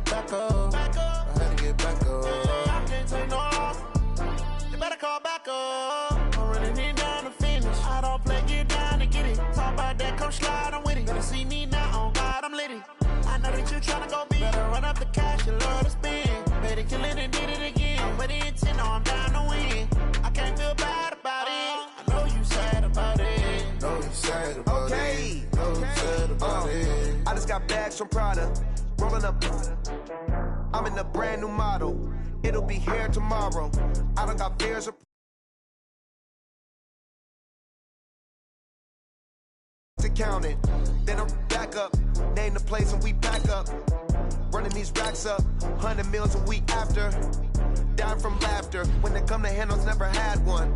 get back up. I had to get back up. I can't take no loss. You better call back up. I'm running in down to finish. I don't play, get down to get it. Talk about that, come slide, I'm with it. Better see me now, on God, I'm litty. I know that you tryna go be. Better run up the cash, you love to spend. Better kill it and did it again. I'm with the intent, no, I'm down to win. I can't feel bad about it. I know you sad about it. Know you sad about it. Know you sad about it. I just got bags from Prada. Rolling up. I'm in a brand new model. It'll be here tomorrow. I done got fears of to count it. Then I'm back up. Name the place and we back up. Running these racks up. 100 meals a week after. Down from laughter. When they come to handles, never had one.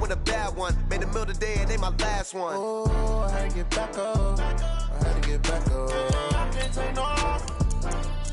With a bad one. Made a meal today and they my last one. Oh, I had to get back up. I had to get back up. I can't take no loss.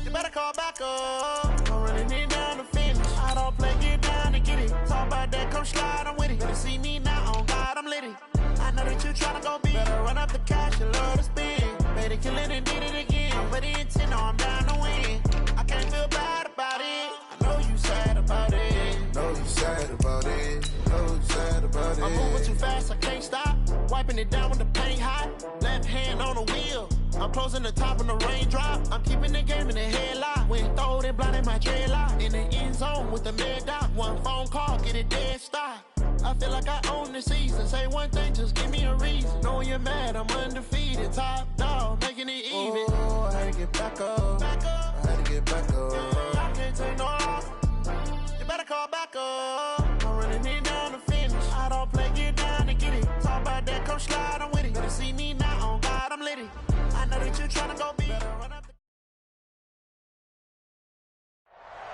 You better call back up. I'm running in down to finish. I don't play, get down to get it. Talk about that, come slide, I'm with it. Better see me now, on God, I'm litty. I know that you tryna go be. Better run up the cash, you love to spend. Better kill it and did it again. I'm with the intent, no, I'm down to win. I can't feel bad about it. I know you sad about it. Know you sad about it. Know you sad about it. I'm moving too fast, I can't stop. Wiping it down with the paint hot. Left hand on the wheel. I'm closing the top when the raindrop. I'm keeping the game in the headlock. When throwed and blinded my dreadlock. In the end zone with the mad dot. One phone call, get it dead stop. I feel like I own the season. Say one thing, just give me a reason. Knowing you're mad, I'm undefeated. Top dog, making it even. Oh, I had to get back up. I had to get back up. I can't take no loss. You better call back up. I'm running in down to finish. I don't play, get down to get it. Talk about that, come slide, I'm with it. Better see me now, on God, I'm litty. I know that you're trying to go be. Better run up the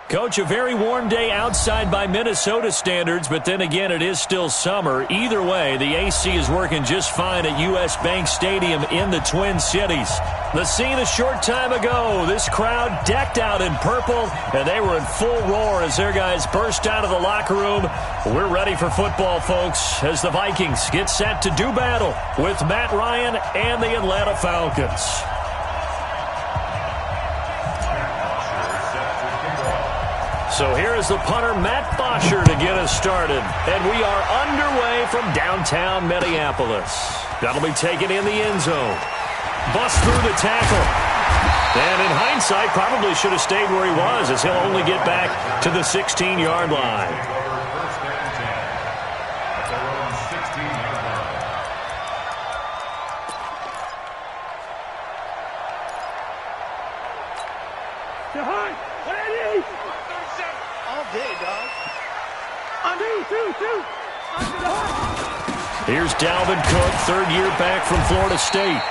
Coach, a very warm day outside by Minnesota standards, but then again, it is still summer. Either way, the AC is working just fine at U.S. Bank Stadium in the Twin Cities. The scene a short time ago, this crowd decked out in purple, and they were in full roar as their guys burst out of the locker room. We're ready for football, folks, as the Vikings get set to do battle with Matt Ryan and the Atlanta Falcons. So here is the punter, Matt Bosher, to get us started. And we are underway from downtown Minneapolis. That'll be taken in the end zone. Bust through the tackle. And in hindsight, probably should have stayed where he was, as he'll only get back to the 16-yard line. Here's Dalvin Cook, third year back from Florida State.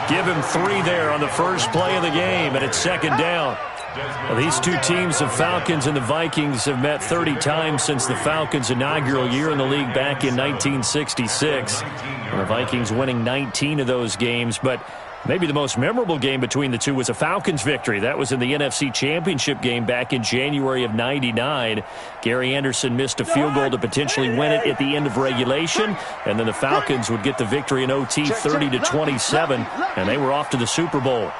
Give him 3 there on the first play of the game, and it's second down. Well, these two teams, the Falcons and the Vikings, have met 30 times since the Falcons' inaugural year in the league back in 1966. And the Vikings winning 19 of those games, but maybe the most memorable game between the two was a Falcons victory. That was in the NFC Championship game back in January of '99. Gary Anderson missed a field goal to potentially win it at the end of regulation, and then the Falcons would get the victory in OT 30-27, and they were off to the Super Bowl.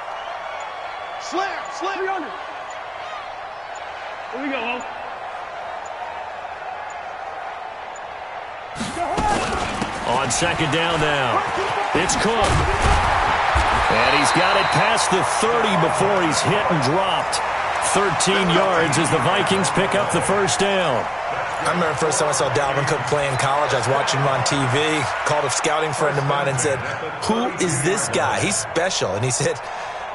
Slam. Here we go. On second down now, it's Cook. And he's got it past the 30 before he's hit and dropped. 13 yards as the Vikings pick up the first down. I remember the first time I saw Dalvin Cook play in college. I was watching him on TV, called a scouting friend of mine and said, "Who is this guy? He's special." And he said,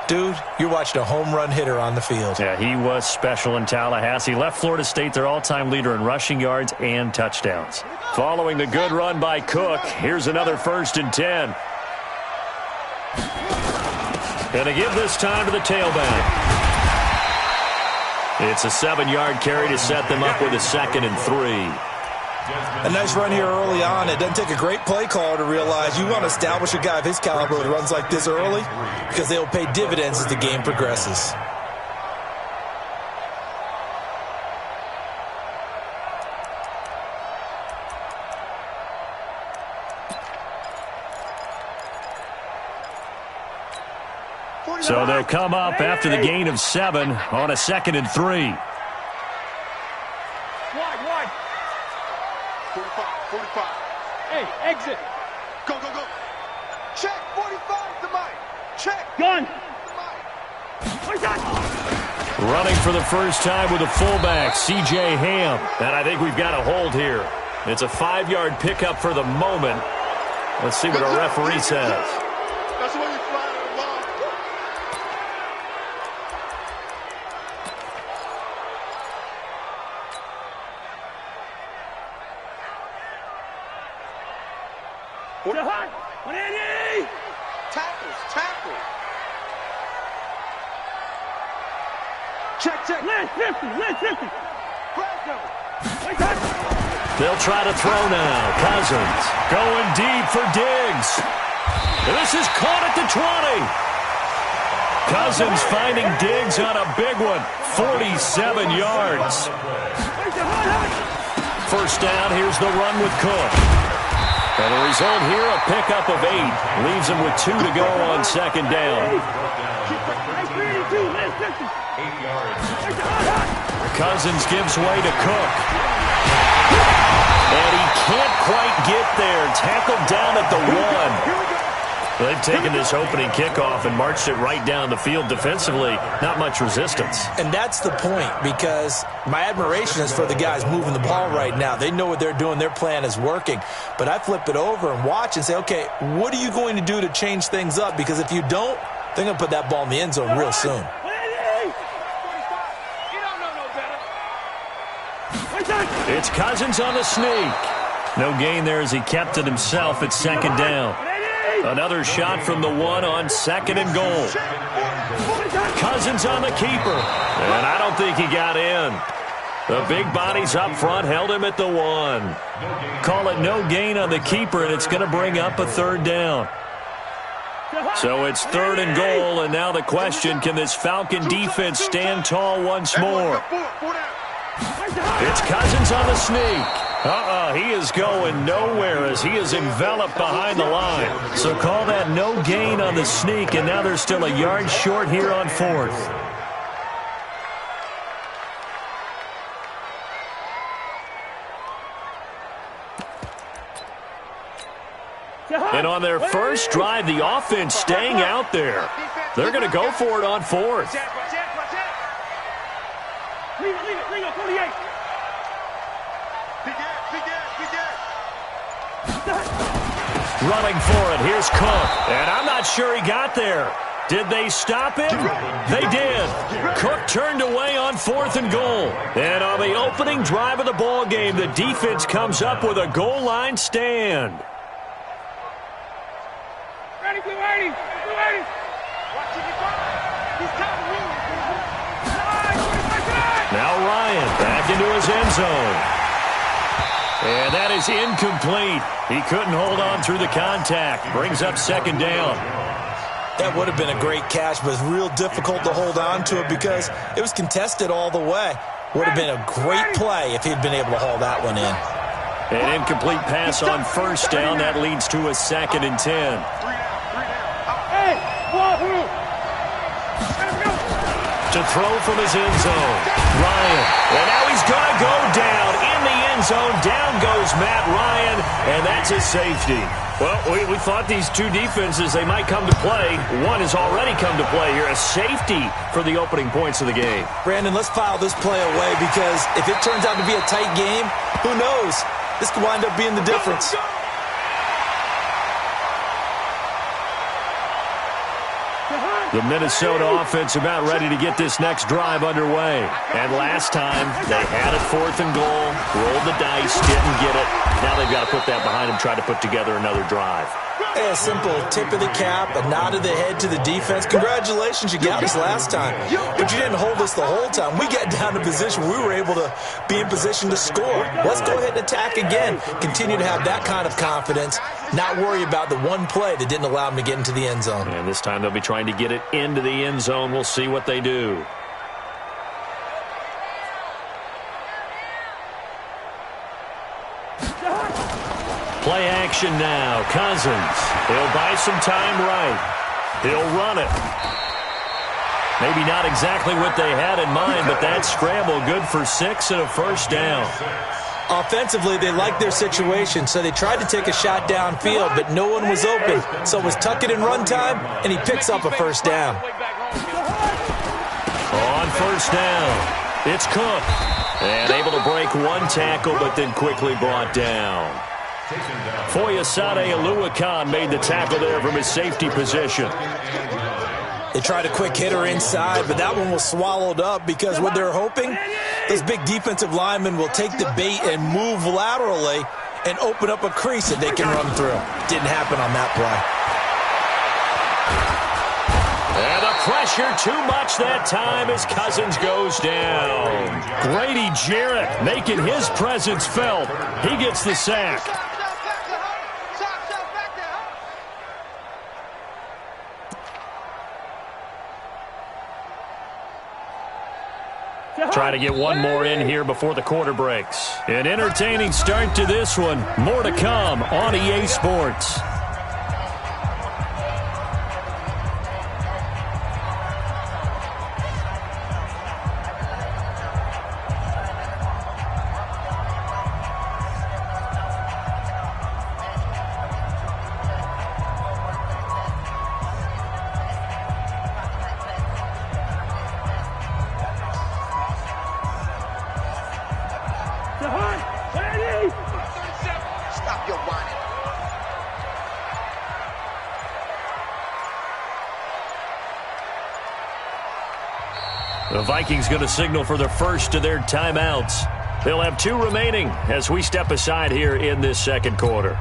"Dude, you're watching a home run hitter on the field." Yeah, he was special in Tallahassee. Left Florida State their all-time leader in rushing yards and touchdowns. Following the good run by Cook, here's another 1st and 10. And to give this time to the tailback. It's a 7-yard carry to set them up with a 2nd and 3. A nice run here early on. It doesn't take a great play caller to realize you want to establish a guy of his caliber that runs like this early, because they will pay dividends as the game progresses. So they'll come up after the gain of 7 on a 2nd and 3. Wide. 45. Hey, exit. Go. Check, 45 to Mike. Check. Gun. Running for the first time with a fullback, C.J. Ham. And I think we've got a hold here. It's a 5-yard pickup for the moment. Let's see what our referee says. That's the way you fly the ball. Tackles. Check. Last 50. They'll try to throw now. Cousins going deep for Diggs. This is caught at the 20. Cousins finding Diggs on a big one. 47 yards. First down, here's the run with Cook. And the result here, a pickup of 8. Leaves him with 2 to go on 2nd down. Cousins gives way to Cook. And he can't quite get there. Tackled down at the 1. They've taken this opening kickoff and marched it right down the field defensively. Not much resistance. And that's the point, because my admiration is for the guys moving the ball right now. They know what they're doing. Their plan is working. But I flip it over and watch and say, okay, what are you going to do to change things up? Because if you don't, they're going to put that ball in the end zone real soon. It's Cousins on the sneak. No gain there as he kept it himself at 2nd down. Another shot from the 1 on 2nd and goal. Cousins on the keeper. And I don't think he got in. The big bodies up front held him at the 1. Call it no gain on the keeper, and it's going to bring up a 3rd down. So it's 3rd and goal, and now the question, can this Falcon defense stand tall once more? It's Cousins on the sneak. He is going nowhere as he is enveloped behind the line. So call that no gain on the sneak, and now they're still a yard short here on 4th. And on their first drive, the offense staying out there. They're going to go for it on 4th. Leave it, 48. Running for it. Here's Cook. And I'm not sure he got there. Did they stop him? They did. Cook turned away on 4th and goal. And on the opening drive of the ball game, the defense comes up with a goal line stand. Ready, blue 80. Now Ryan back into his end zone. And that is incomplete. He couldn't hold on through the contact. Brings up 2nd down. That would have been a great catch, but it's real difficult to hold on to it because it was contested all the way. Would have been a great play if he'd been able to haul that one in. An incomplete pass on 1st down. That leads to a 2nd and 10. To throw from his end zone. Ryan. And now he's going to go down in the end zone. Down goes Matt Ryan, and that's a safety. Well, we thought these two defenses, they might come to play. One has already come to play here. A safety for the opening points of the game. Brandon, let's file this play away because if it turns out to be a tight game, who knows? This could wind up being the difference. The Minnesota offense about ready to get this next drive underway. And last time, they had it 4th and goal, rolled the dice, didn't get it. Now they've got to put that behind them, try to put together another drive. A simple tip of the cap, a nod of the head to the defense. Congratulations, you got us last time. But you didn't hold us the whole time. We got down to position where we were able to be in position to score. Let's go ahead and attack again. Continue to have that kind of confidence. Not worry about the one play that didn't allow them to get into the end zone. And this time they'll be trying to get it into the end zone. We'll see what they do. Play action now. Cousins. He'll buy some time right. He'll run it. Maybe not exactly what they had in mind, but that scramble good for 6 and a first down. Offensively, they liked their situation, so they tried to take a shot downfield, but no one was open. So it was tuck it in run time, and he picks up a first down. On first down, it's Cook. And able to break one tackle, but then quickly brought down. Foyesade Oluwakan made the tackle there from his safety position. They tried a quick hitter inside, but that one was swallowed up because what they're hoping, those big defensive linemen will take the bait and move laterally and open up a crease that they can run through. Didn't happen on that play. And the pressure too much that time as Cousins goes down. Grady Jarrett making his presence felt. He gets the sack. Try to get one more in here before the quarter breaks. An entertaining start to this one. More to come on EA Sports. Stop your whining. The Vikings going to signal for the first of their timeouts. They'll have 2 remaining as we step aside here in this second quarter.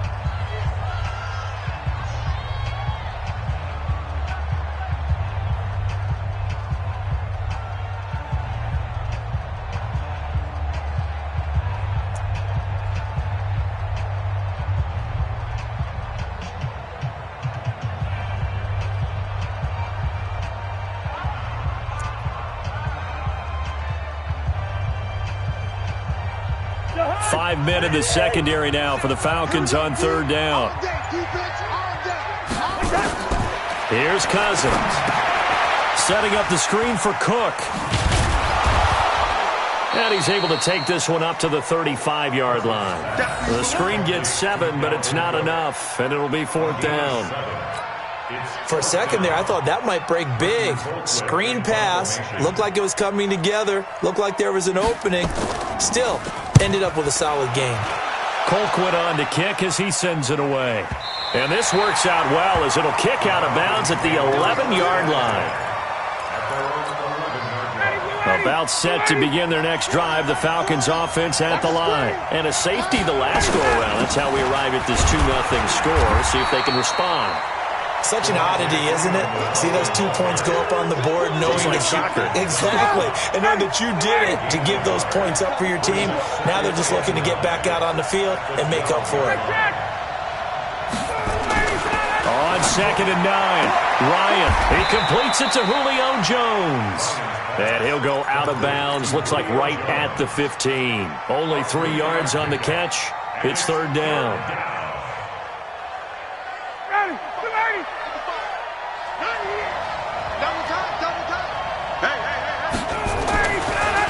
Five men in the secondary now for the Falcons on third down. Here's Cousins. Setting up the screen for Cook. And he's able to take this one up to the 35-yard line. The screen gets 7, but it's not enough, and it'll be 4th down. For a second there, I thought that might break big. Screen pass. Looked like it was coming together. Looked like there was an opening. Still, ended up with a solid game. Colquitt on to kick as he sends it away. And this works out well as it'll kick out of bounds at the 11-yard line. About set to begin their next drive, the Falcons offense at the line. And a safety the last go-around. That's how we arrive at this 2-0 score. See if they can respond. Such an oddity, isn't it? See those 2 points go up on the board knowing like that soccer. Exactly. And knowing that you did it to give those points up for your team. Now they're just looking to get back out on the field and make up for it. On 2nd and 9, Ryan. He completes it to Julio Jones. And he'll go out of bounds. Looks like right at the 15. Only 3 yards on the catch. It's 3rd down.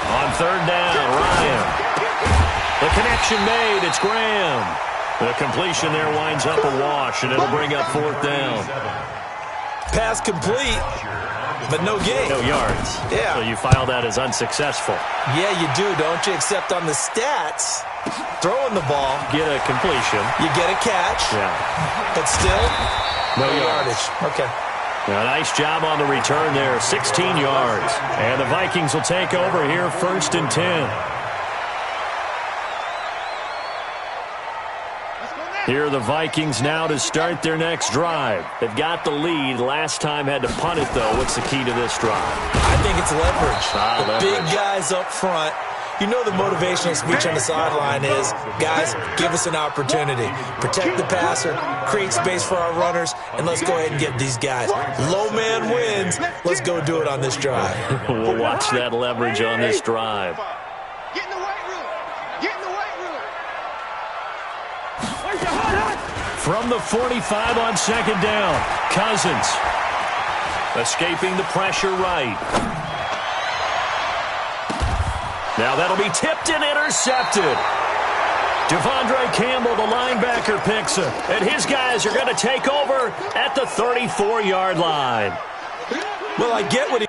On 3rd down, Ryan. The connection made. It's Graham. The completion there winds up a wash, and it'll bring up 4th down. Pass complete, but no gain. No yards. Yeah. So you file that as unsuccessful. Yeah, you do, don't you? Except on the stats, throwing the ball, Get a completion. you get a catch, Yeah. but still, No yardage. Okay. A nice job on the return there. 16 yards. And the Vikings will take over here 1st and 10. Here are the Vikings now to start their next drive. They've got the lead. Last time had to punt it, though. What's the key to this drive? I think it's leverage. The leverage. big guys up front. You know the motivational speech on the sideline is, guys, give us an opportunity. Protect the passer, create space for our runners, and let's go ahead and get these guys. Low man wins. Let's go do it on this drive. We'll watch that leverage on this drive. Get in the weight room. Get in the weight room. From the 45 on 2nd down, Cousins. Escaping the pressure right. Now that'll be tipped and intercepted. Devondre Campbell, the linebacker, picks it. And his guys are going to take over at the 34-yard line. Well, I get what he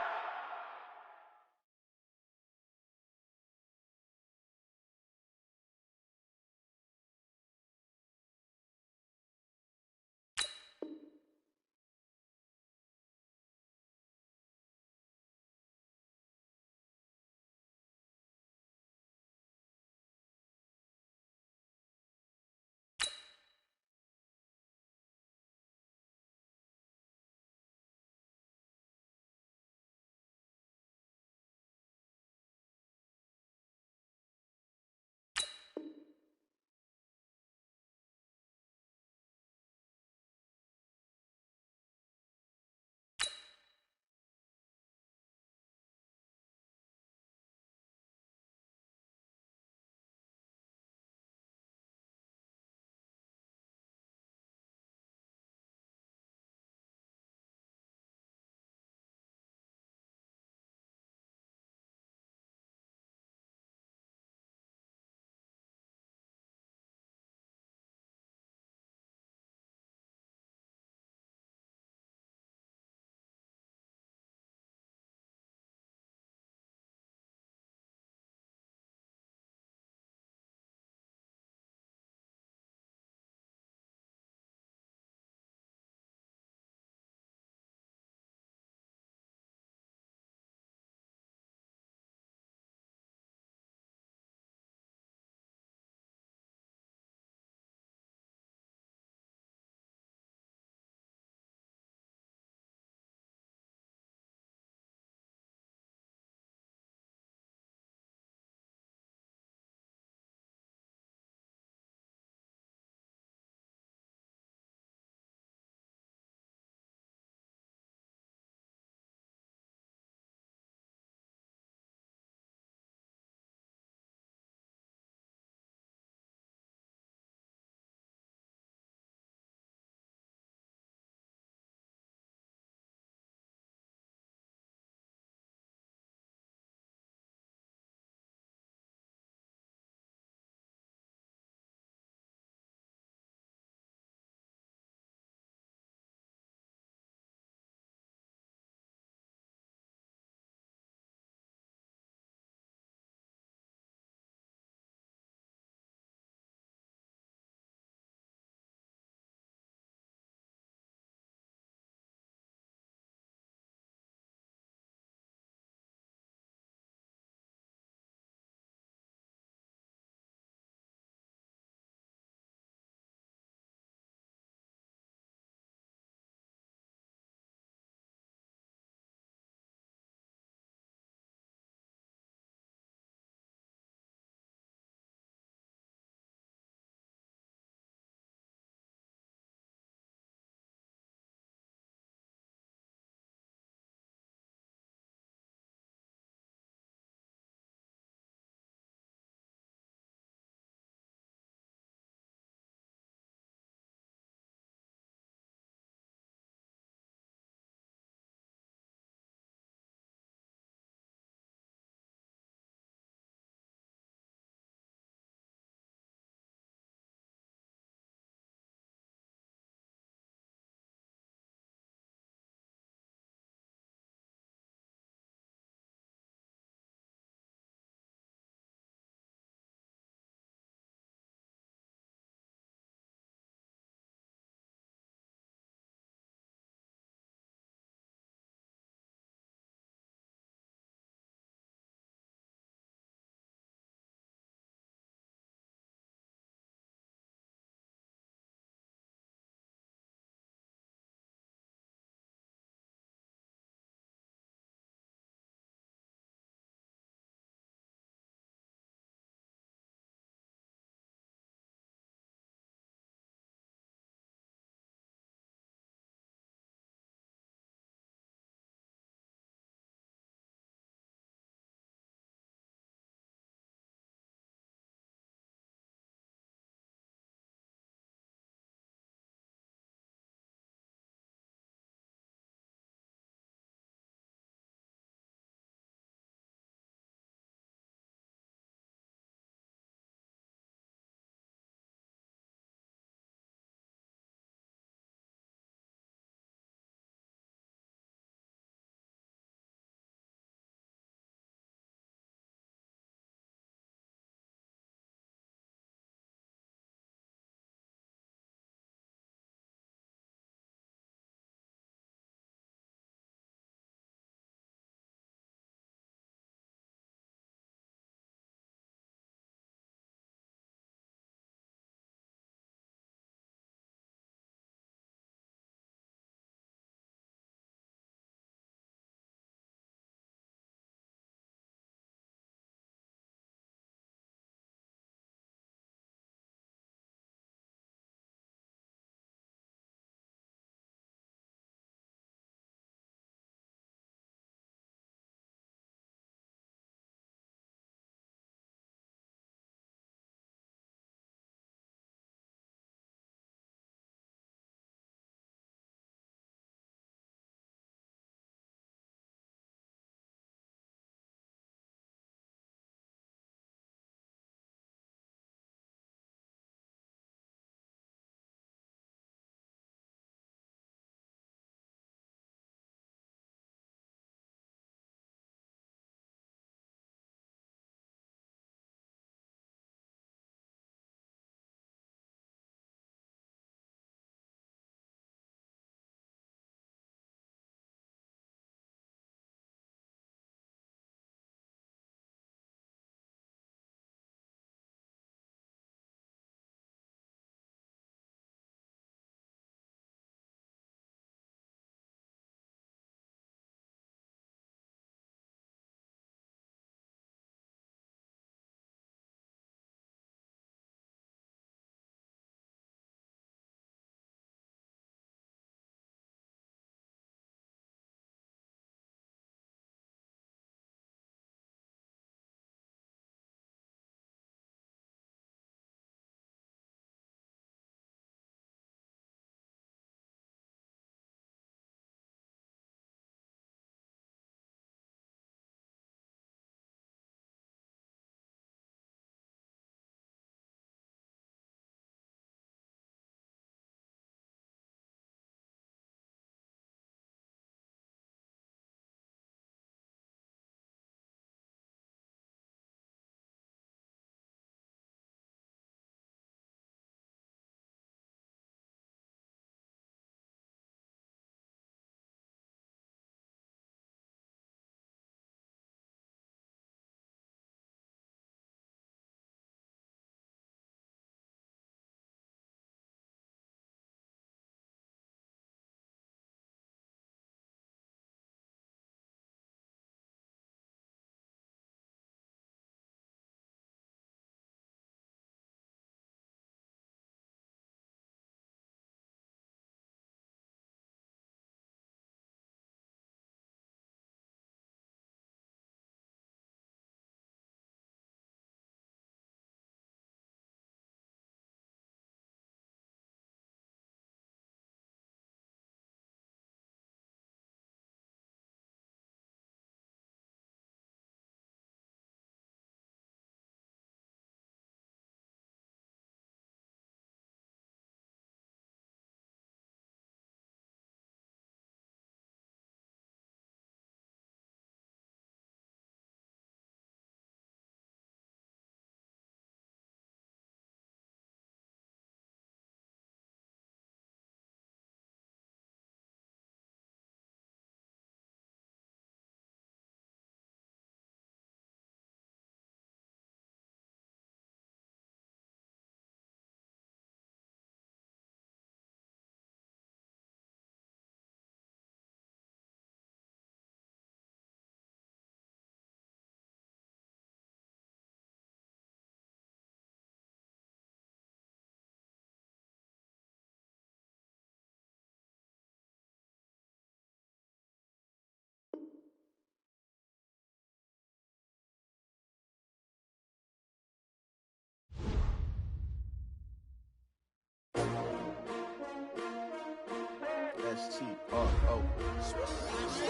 S-T-R-O.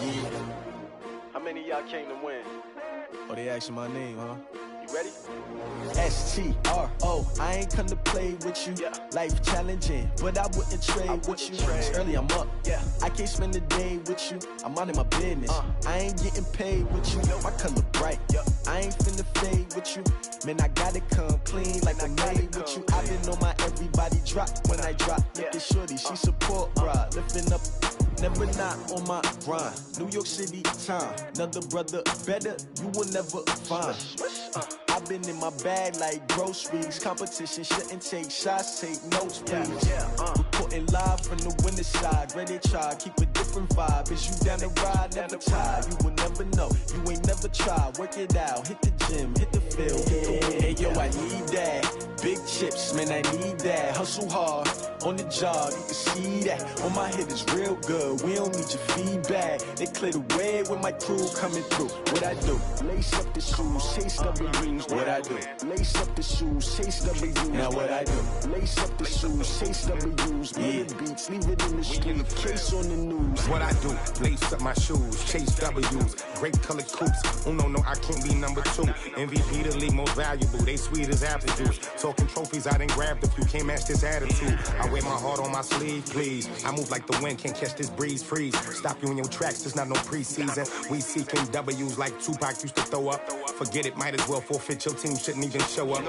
Yeah. How many of y'all came to win? Oh, they asking my name, huh? You ready? S-T-R-O. I ain't come to play with you. Yeah. Life challenging, but I wouldn't trade with you. It's early, I'm up. Yeah. I can't spend the day with you. I'm minding my business. I ain't getting paid with you. My color bright. Yeah. I ain't finna fade with you. Man, I gotta come clean like I'm made with you. I've been on my everybody drop when I drop. Look at shorty, she support ride. Lifting up, never not on my grind. New York City time. Another brother better, you will never find. I've been in my bag like groceries. Competition shouldn't take shots, take notes, please. Reporting live from the winter side. Ready to try, keep a different vibe. Is you down the ride, never tired. You will never know, you ain't never tried. Work it out, hit the gym, hit the field, hit the wind. Hey yo, I need that. Big chips, man, I need that. Hustle hard, on the job, you can see that. On my head is real good, we don't need your feedback. They clear the way with my crew coming through. What I do? Lace up the shoes, chase W's. What I do? Lace up the shoes, chase W's. Now what I do? Lace up the shoes, chase W's. Yeah. Beats, leave it in the street, case on the news. What I do? Lace up my shoes, chase W's. Great colored coops. Oh no, I can't be number 2. MVP the league most valuable. They sweet as apple juice. Talking trophies, I done grabbed a few. Can't match this attitude. I wear my heart on my sleeve, please. I move like the wind, can't catch this breeze, freeze. Stop you in your tracks, there's not no preseason. We seeking W's like Tupac used to throw up. Forget it, might as well forfeit. Your team shouldn't even show up.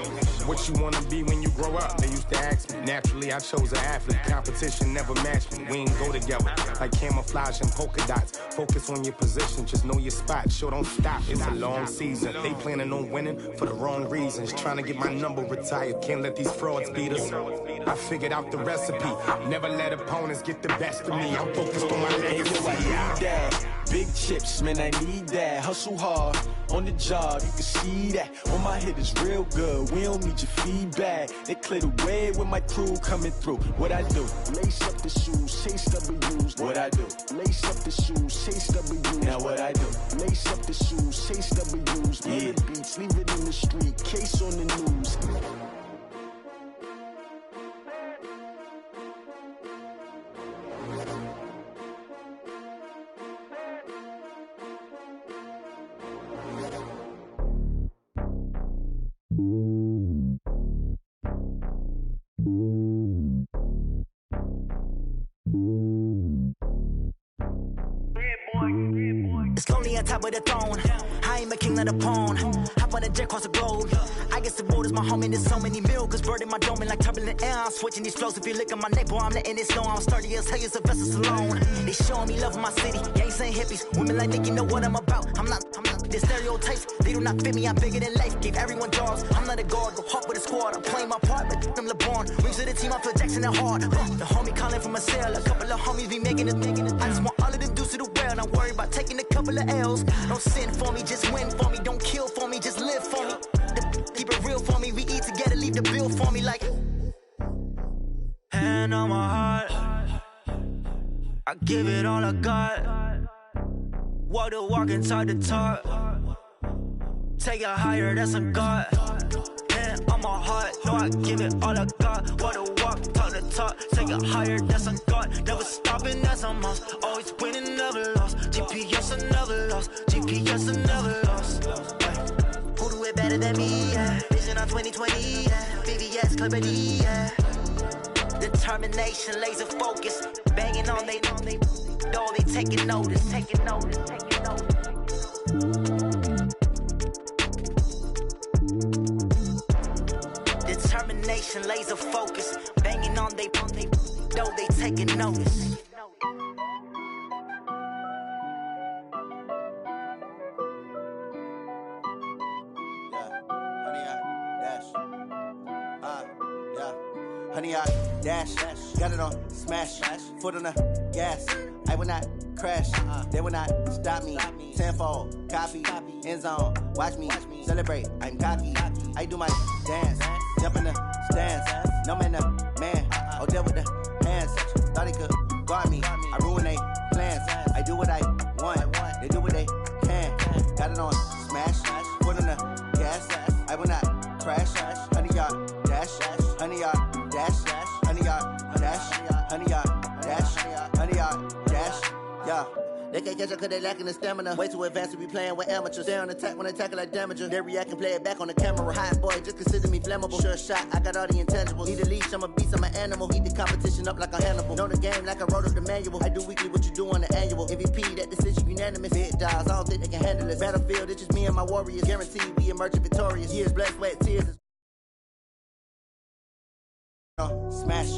What you wanna be when you grow up? They used to ask me. Naturally, I chose an athlete. Competition never matched me. We ain't go together like camouflage and polka dots. Focus on your position, just know your spot. Sure, don't stop. It's a long season. They planning on winning for the wrong reasons. Trying to get my number retired. Can't let these frauds beat us. I figured out the recipe. Never let opponents get the best of me. I'm focused on my legacy. I need that. Big chips, man, I need that. Hustle hard, on the job, you can see that. On my head is real good, we don't need your feedback. They clear the way with my crew coming through. What I do? Lace up the shoes, chase W's. What I do? Lace up the shoes, chase W's. Now what I do? Lace up the shoes, chase W's. Yeah. Beats, leave it in the street, case on the news. It's lonely on top of the throne. I am a king, not a pawn. Hop on a jet across the globe. I guess the world is my home and there's so many milks. Bird in my dome and like turbulent air. I'm switching these flows. If you look at my neck, boy, I'm letting it snow. I'm sturdy as hell, as a vessel alone. They showing me love in my city. Gangs and hippies. Women like Nick, you know what I'm about. I'm not the stereotypes. They do not fit me. I'm bigger than life. Gave everyone jobs. I'm not a guard. Go hard with a squad. I'm playing my part, but I'm LeBron. Rings to the team. I feel Jackson and hard. The homie calling from a cell. A couple of homies be making it. I just want all of them dudes to the well. Not worry about taking a couple of L's. Don't sin for me, just win for me. Don't kill for me, just live for me. Keep it real for me. We eat together, leave the bill for me like. Hand on my heart, I give it all I got. Walk the walk and talk the talk. Take it higher, that's a God. Hand on my heart, no, I give it all I got. Walk the walk, talk the talk. Take it higher, that's a God. Never stopping, that's a must. Always winning, never lost. GPS, I never lost. GPS, I never lost. Who do it better than me? Yeah. Vision on 2020. Yeah. VVS, Clarity. Yeah. Determination, laser focus. Banging on they know they taking notice. Taking notice. Taking notice. Determination, laser focus. Banging on they know they taking notice. Honey, I dash, got it on smash, foot on the gas. I will not crash, they will not stop me. Tenfold, copy, end zone, watch me celebrate. I'm cocky, I do my dance, jump in the stands. No man, the man, oh, deal with the hands. Thought he could guard me, I ruin they plans. I do what I want, they do what they can. Got it on smash, foot on the gas. I will not crash, honey, y'all dash, honey, y'all dash, honey, y'all dash, honey, y'all dash, honey, y'all catch up cause they lacking the stamina. Way too advanced to be playing with amateurs. Stay on attack when they tackle like damager. They react and play it back on the camera. Hot boy, just consider me flammable. Sure shot, I got all the intangibles. Need a leash, I'm a beast, I'm an animal. Eat the competition up like a Hannibal. Know the game like I wrote up the manual. I do weekly what you do on the annual. MVP, that decision unanimous. Big dogs, I don't think they can handle it. Battlefield, it's just me and my warriors. Guaranteed we emerging victorious. Years, blood, sweat, tears. Smash,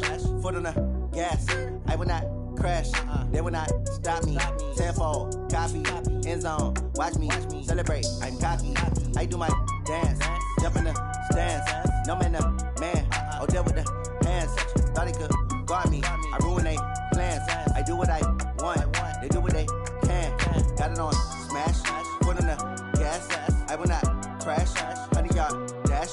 foot on the gas. I will not crash. They will not stop me. Tenfold, copy, end zone. Watch me celebrate. I'm cocky. I do my dance. Jump in the stands. No man, man. Oh, there with the hands. Thought he could guard me. I ruin they plans. I do what I want. They do what they can. Got it on smash. Foot on the gas. I will not crash. 100-yard dash.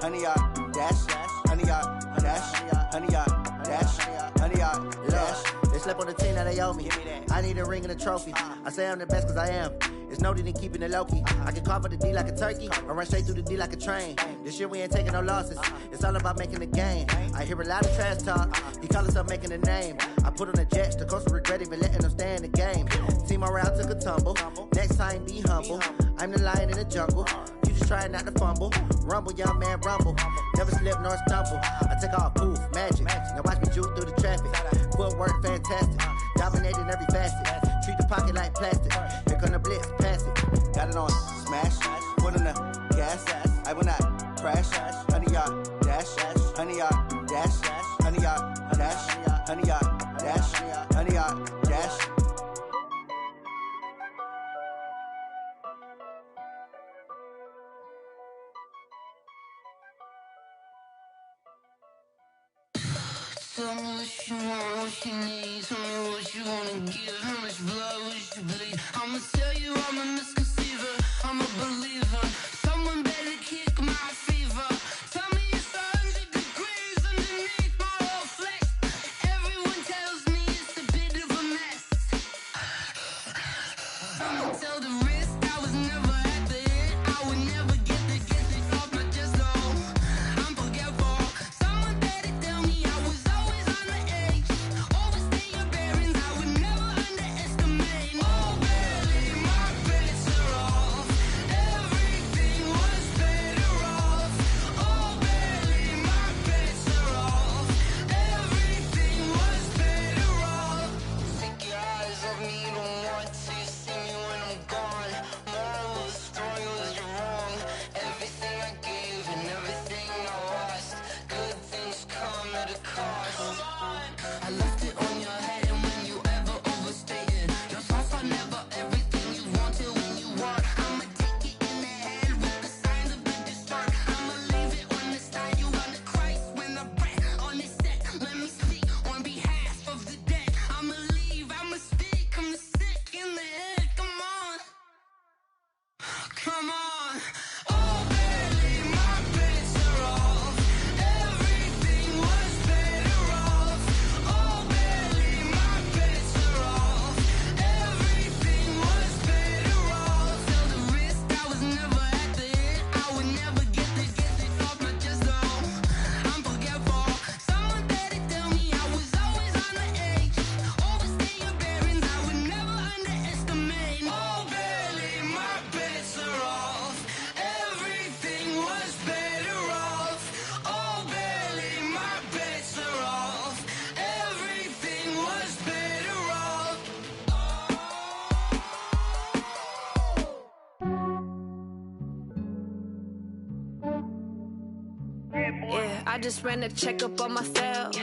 100-yard dash. 100-yard dash. 100-yard dash. 100-yard dash. They slept on the team that they owe me. I need a ring and a trophy. I say I'm the best cause I am. It's noted in keeping it low-key. I can carve for the D like a turkey, or run straight through the D like a train. This year we ain't taking no losses. It's all about making the game. I hear a lot of trash talk. He call himself making a name. I put on the Jets. The coach will regret even letting them stay in the game. Team around took a tumble. Next time be humble. I'm the lion in the jungle. You just trying not to fumble. Rumble, young man, rumble. Never slip nor stumble. I take off, poof, magic. Now watch me juke through the traffic. Footwork fantastic. Dominating every facet. Treat the pocket like plastic. Here come the blitz, pass it. Got it on smash. Foot on the gas. I will not crash. 100-yard dash. 100-yard dash. 100-yard dash. 100-yard dash. 100-yard dash. Tell me what you want, what you need. Tell me what you wanna give. How much blood would you bleed? I'ma tell you I'm a misconceiver. I'm a believer. Someone better kick my fever. Tell me it's 100 degrees underneath my whole flesh. Everyone tells me it's a bit of a mess. I'ma tell the risk I was never at the end. I would never get it off my chest though. I'm forgetful. Someone better tell me I was always on the edge. Overstay your bearings, I would never underestimate. Oh, barely, my bets are off. Everything was better off. Oh, barely, my bets are off. Everything was better off. Take your eyes off me, don't want to see me when I'm gone. Moral of the story was you're wrong. Everything I gave and everything I lost. Good things come at a cost. I left it on your head, and when you ever overstated your thoughts are never everything you wanted when you want. I'ma take it in the head with the signs of the distort. I'ma leave it on the side. You on the Christ when I breath on this set. Let me speak on behalf of the dead. I'ma leave, I'ma speak. I'm sick in the head. Come on, come on. Oh, barely, my bets are off. Everything was better off. Oh, barely, my bets are off. Everything was better off. Tell the risk I was never at the end. I would never get it off my chest though. I'm forgetful. Someone better tell me I was always on the edge. Overstay your bearings, I would never underestimate. Oh, barely, my bets are off. Everything was better off. Oh, barely, my bets are off. Everything was better off. Yeah, I just ran a checkup on myself.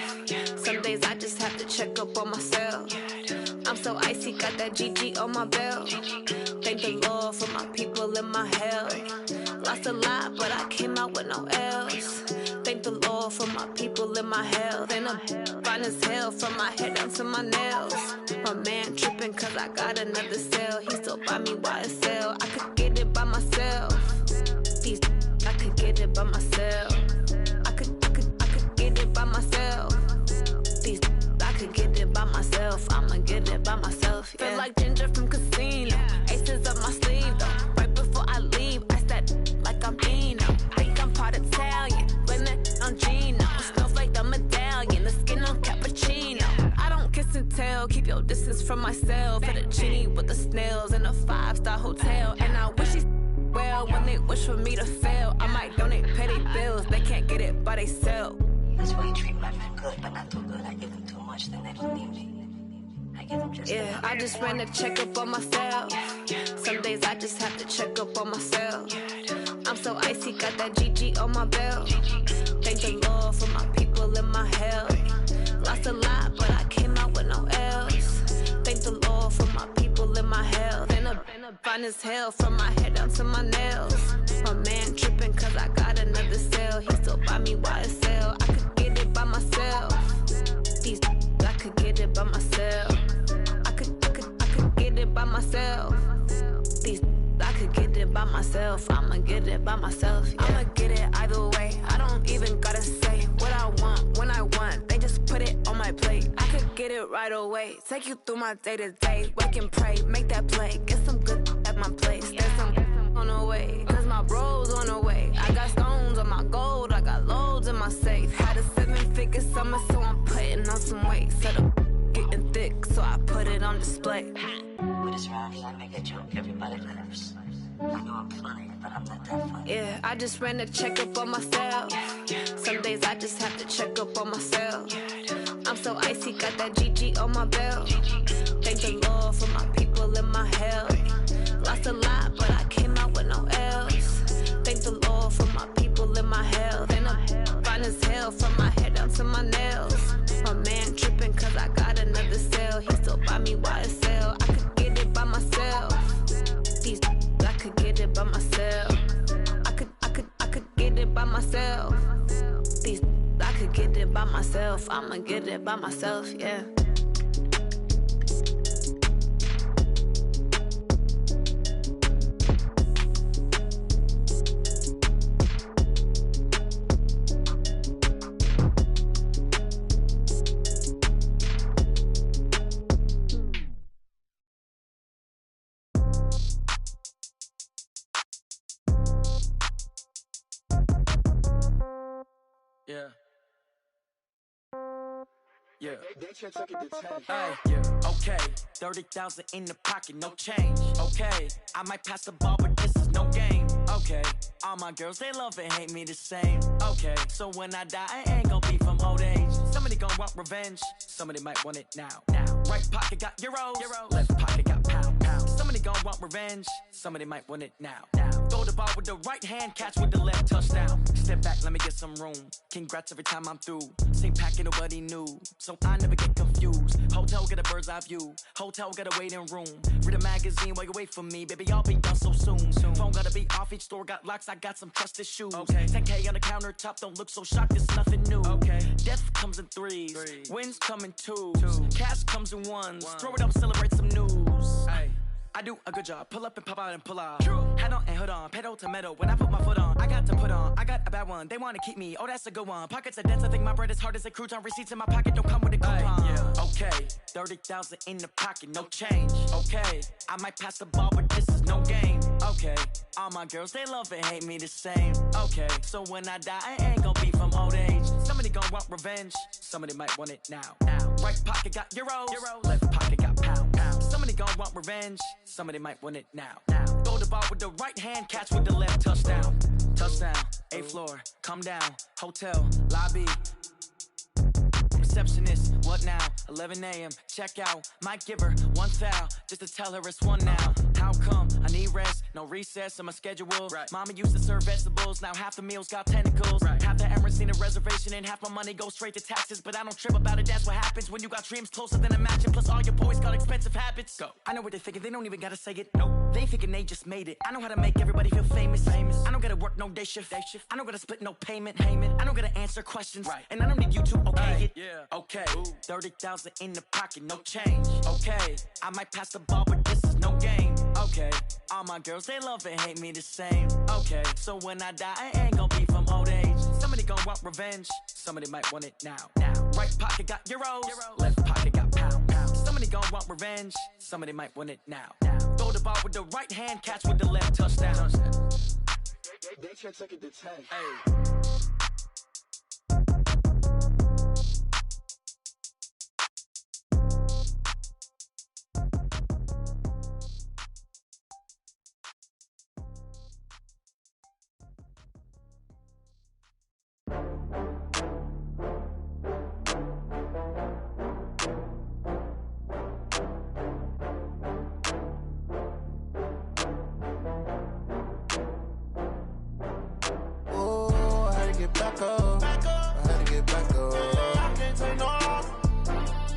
Some days I just have to check up on myself. I'm so icy, got that GG on my belt. Thank the Lord for my people and my health. Lost a lot, but I came out with no else. Thank the Lord for my people and my health. And I'm fine as hell from my head down to my nails. My man tripping cause I got another cell. He still buy me YSL. I could get it by myself. These I could get it by myself. I could get it by myself. These I could get it by myself. I'ma get it by myself. Yeah. Feel like Ginger from Casino. Aces up my sleeve though. Right before I leave, I step like I'm Dino. Think I'm part Italian. Blame it on Gino. Smells like the medallion. The skin on cappuccino. I don't kiss and tell. Keep your distance from from myself. Fettuccine with the snails in a 5-star hotel. And I wish these well when they wish for me to fail. I might donate, pay their bills. They can't get it by they self. That's why you treat my men good, but not too good. I give them too much, then they don't need me. I give them just I just ran a checkup on myself. Some days I just have to check up on myself. I'm so icy, got that GG on my belt. Thank the Lord for my people in my health. Lost a lot, but I came out with no L's. Thank the Lord for my people in my health. Been a fine as hell from my head down to my nails. My man tripping cause I got another cell. He still buy me YSL. I could get it by myself. These I could get it by myself. I could get it by myself. These I could get it by myself. I'ma get it by myself. Yeah. I'ma get it either way. I don't even gotta say what I want when I want. They just put it on my plate. I could get it right away. Take you through my day to day. Wake and pray, make that play. Get some good at my place. There's some on the way. Cause my bros on the way. I got stones on my gold. I got loads in my safe. Had a 7-figure summer, so I'm putting on some weight. Set up getting thick, so I put it on display. With this round here, I make a joke, everybody laughs. I know I'm funny, but I'm not that funny. Yeah, I just ran a checkup on myself. Some days I just have to check up on myself. I'm so icy, got that GG on my belt. Thank the Lord for my people in my health. Lost a lot, but I came out with no L's. Thank the Lord for my people in my health. And I'm fine as hell from my head down to my nails. My man tripping cause I got another cell. He still buy me YSL. I could get it by myself. These I could get it by myself. I could get it by myself. These I could get it by myself. I'ma get it by myself, yeah. Yeah. Hey, yeah. Okay, 30,000 in the pocket, no change. Okay, I might pass the ball, but this is no game. Okay, all my girls, they love and hate me the same. Okay, so when I die, I ain't gon' be from old age. Somebody gon' want revenge, somebody might want it now. Right pocket got euros, left pocket got pounds. Somebody gon' want revenge, somebody might want it now. Throw the ball with the right hand, catch with the left, touchdown. Step back, let me get some room. Congrats every time I'm through. Same packet, nobody knew, so I never get confused. Hotel get a bird's eye view. Hotel get a waiting room. Read a magazine while you wait for me, baby. I'll be done so soon. Phone gotta be off. Each store got locks. I got some trusted shoes. Okay. 10K on the countertop. Don't look so shocked. It's nothing new. Okay. Death comes in threes. Wins come in twos. Cash comes in ones. Throw it up, celebrate some news. Hey. I do a good job. Pull up and pop out and pull off. Hat on and hood on. Pedal to metal. When I put my foot on, I got to put on. I got a bad one. They want to keep me. Oh, that's a good one. Pockets are dense. I think my bread is hard as a crouton. Receipts in my pocket don't come with a coupon. Yeah. Okay. 30,000 in the pocket. No change. Okay. I might pass the ball, but this is no game. Okay. All my girls, they love and hate me the same. Okay. So when I die, I ain't gonna be from old age. Somebody gonna want revenge. Somebody might want it now. Right pocket got euros. Left pocket got pounds. Somebody gonna want revenge. Somebody might want it now. Throw the ball with the right hand, catch with the left, touchdown. Touchdown, 8th floor, come down, hotel, lobby. Receptionist, what now? 11 a.m., check out. Might give her one foul, just to tell her it's one now. How come? I need rest, no recess in my schedule. Mama used to serve vegetables, now half the meals got tentacles. Half the Emirates need a reservation and half my money goes straight to taxes. But I don't trip about it, that's what happens when you got dreams closer than a mansion. Plus all your boys got expensive habits. Go. I know what they're thinking, they don't even gotta say it. Nope. They thinking they just made it. I know how to make everybody feel famous. I don't gotta work no day shift. I don't gotta split no payment. I don't gotta answer questions. And I don't need you to okay it. Okay, 30,000 in the pocket, no change. Okay, I might pass the ball, but this is no game. Okay, all my girls, they love and hate me the same. Okay, so when I die, I ain't gonna be from old age. Somebody gonna want revenge, somebody might want it now. Right pocket got euros, left pocket got pounds. Somebody gonna want revenge, somebody might want it now. Throw the ball with the right hand, catch with the left, touchdown. They can't take it to 10. Hey. back up. I had to get back up. I can't take no loss.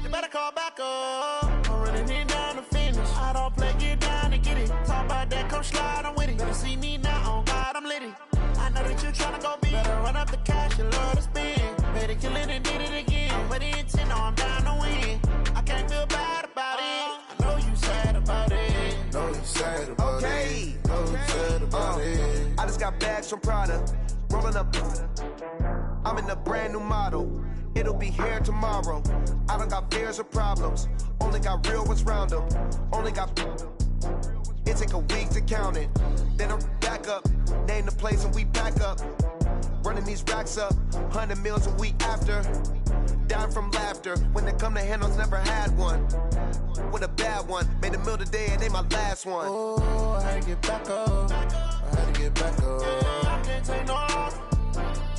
You better call back up. I'm running it down to finish. I don't play, get down to get it. Talk about that, come slide, I'm with it. Better see me now, on God, I'm litty. I know that you tryna go big. Better run up the cash, you love to spend. Better kill it and did it again. I'm with the intent, no, I'm down to win. I can't feel bad about it. I know you sad about it. Know you sad about it. Know you sad about it. I just got bags from Prada. Rolling up. I'm in a brand new model. It'll be here tomorrow. I don't got fears or problems. Only got real ones round them. Only got. It take a week to count it. Then I'm back up. Name the place and we back up. Running these racks up. 100 meals a week after. Dying from laughter. When they come to handles, never had one. With a bad one. Made a meal today and they my last one. Oh, I had to get back up. I had to get back up. I can't take no loss.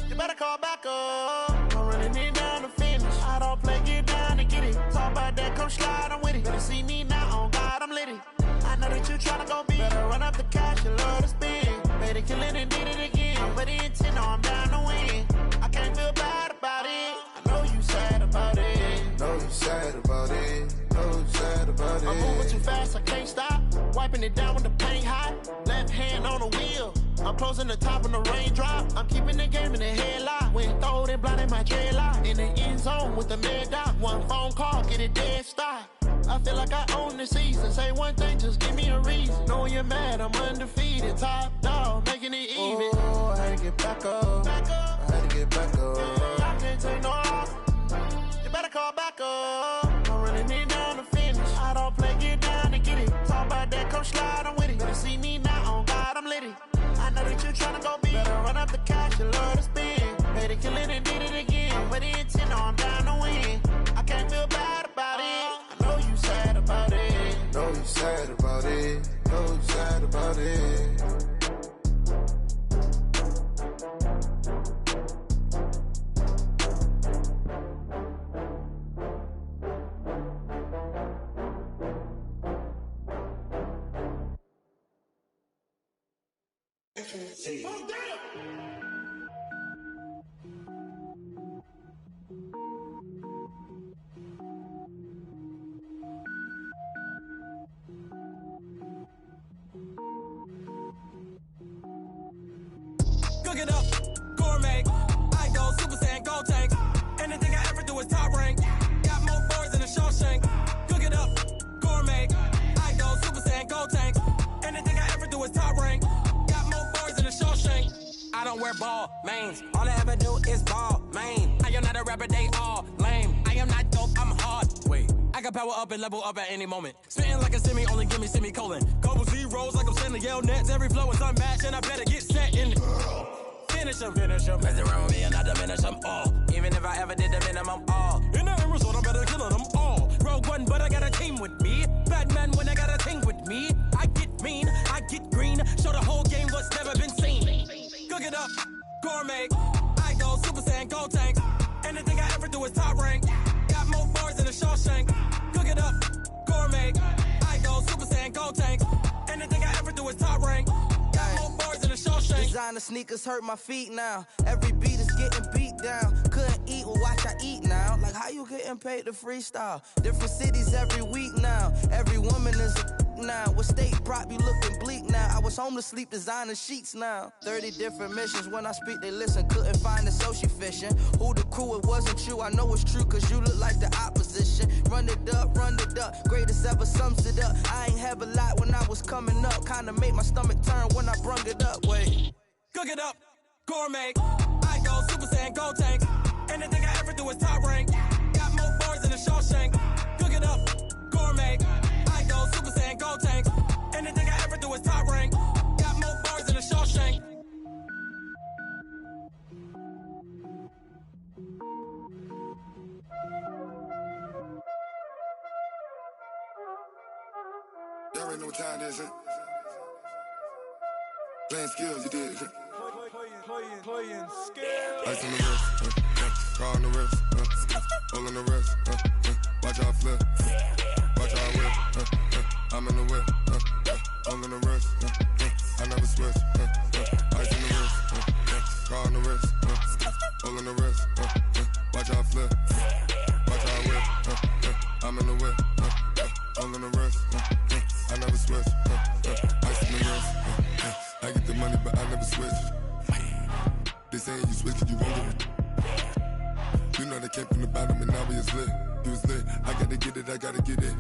You better call back up. I'm running it down to finish. I don't play, get down to get it. Talk about that, come slide, I'm with it. Better see me now, on God, I'm litty. I know that you tryna go big. Better run up the cash, you love to spend. Made it, kill it, and did it again. I'm with the intent, no, I'm down to win. I can't feel bad about it. I know you sad about it. Know you sad about it. Know you sad about it. I'm moving too fast, I can't stop. Wiping it down with the paint hot. Left hand on the wheel. I'm closing the top when the raindrop. I'm keeping the game in the headlock. When throwed and blinded my dreadlock. In the end zone with the mad dot. One phone call, get it dead stop. I feel like I own the season. Say one thing, just give me a reason. Knowing you're mad, I'm undefeated. Top dog, making it even. Oh, I had to get back up. I had to get back up. I can't take no loss. You better call back up. I'm running it down to finish. I don't play, get down to get it. Talk about that, come slide, I'm with it. Better see me now, on God, I'm litty. I know that you tryna go big. Better run up the cash, you love to spend. Made it, kill it, and did it again. I'm with the intent, no, I'm down to win. I can't feel bad about it. I know you sad about it. Know you sad about it. Know you sad about it. Cook it up, gourmet. I go Super Saiyan, gold tank. Anything I ever do is top rank. Got more boards than a Shawshank. Cook it up, gourmet. I go Super Saiyan, gold tank. Anything I ever do is top rank. Got more boards than a Shawshank. I don't wear ball mains. All I ever do is ball main. I am not a rapper, they all lame. I am not dope, I'm hard. Wait, I can power up and level up at any moment. Spitting like a semi, only give me semicolon. Couple zeros like I'm sending yell nets. Every flow is unmatched and I better get set in. Finish them. Mess around with me and I diminish them all. Even if I ever did the minimum all. In the end result, I'm better killing them all. Rogue one, but I got a team with me. Batman when I got a thing with me. I get mean, I get green. Show the whole game what's never been seen. Cook it up, gourmet. I go Super Saiyan, gold tank. Anything I ever do is top rank. Got more bars than a Shawshank. Cook it up, gourmet. I go Super Saiyan, gold tank. Anything I ever do is top rank. Got more bars than a Shawshank. Designer sneakers hurt my feet now. Every beat is getting beat down. Couldn't eat, well watch I eat now. Like how you getting paid to freestyle? Different cities every week now. Every woman is a now. What state prop you looking bleak now? I was home to sleep designer sheets now. 30 different missions. When I speak they listen. Couldn't find the social fishing. Who the crew? It wasn't you. I know it's true cause you look like the opposition. Run it up. Greatest ever sums it up. I ain't have a lot when I was coming up. Kinda made my stomach turn when I brung it up. Wait. Cook it up, gourmet. I go Super Saiyan, gold tank. Anything I ever do is top rank. Got more bars than a Shawshank. Cook it up, gourmet. I go Super Saiyan, gold tank. Anything I ever do is top rank. Got more bars than a Shawshank. Y'all already know what time it is, huh? Playing skills, you did, huh? Playing skills. Ice on the wrist, car on the wrist, hole on the wrist, watch out flip, watch out whip, I'm in the whip, hole on the wrist, I never switch, ice on the wrist, car on the wrist, it, but I never switch. They saying you switch it, you won't get it. You know they came from the bottom and now we is lit. You was lit, I gotta get it, I gotta get it.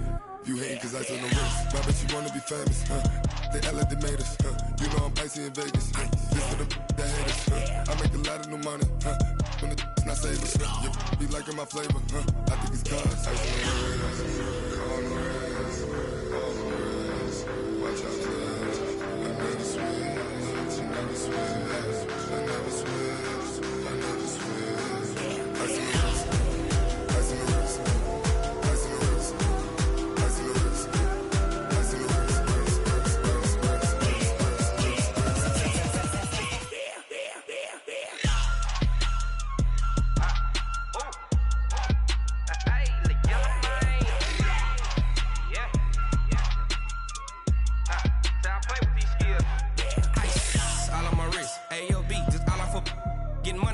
You hating cause I said no risk. I bet you wanna be famous, huh? They act like they made us, huh? You know I'm icy in Vegas, huh? This for the that hate us, huh? I make a lot of new money, huh? When the not save us, you be liking my flavor, huh? I think it's cause ice on the wrist, on the wrist, on the wrist. Watch out for this. I never switch, I never switch, I never switch, I never switch. Ice on the wrist, ice on the wrist, ice on the wrist, ice on the wrist, ice on the wrist.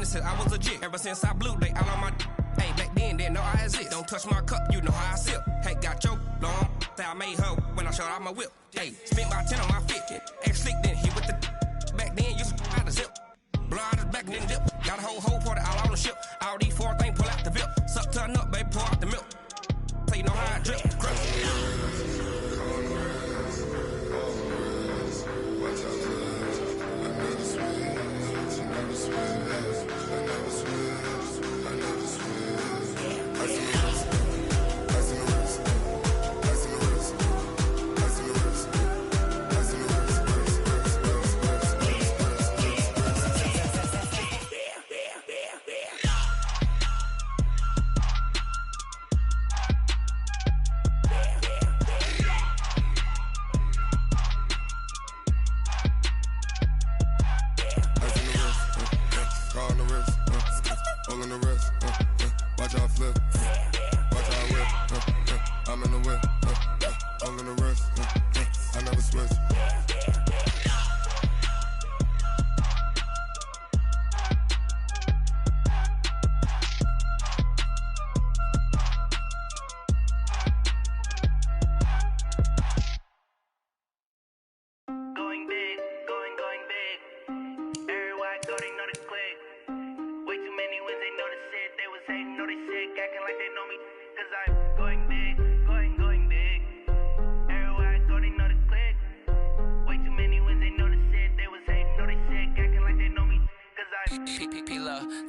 Said I was legit ever since I blew. They all on my hey back then didn't know I exist. Don't touch my cup, you know how I sip. Hey, got your long. Say I made her when I showed out my whip. Hey, spent my 10 on my fit. Ex slick then hit with the back then used to out the zip. Blow out his back and then dip. Got a whole party all on the ship. All these 4 things pull out the VIP. Suck turn up, baby, pour out the milk. So you know how I drip. Crap.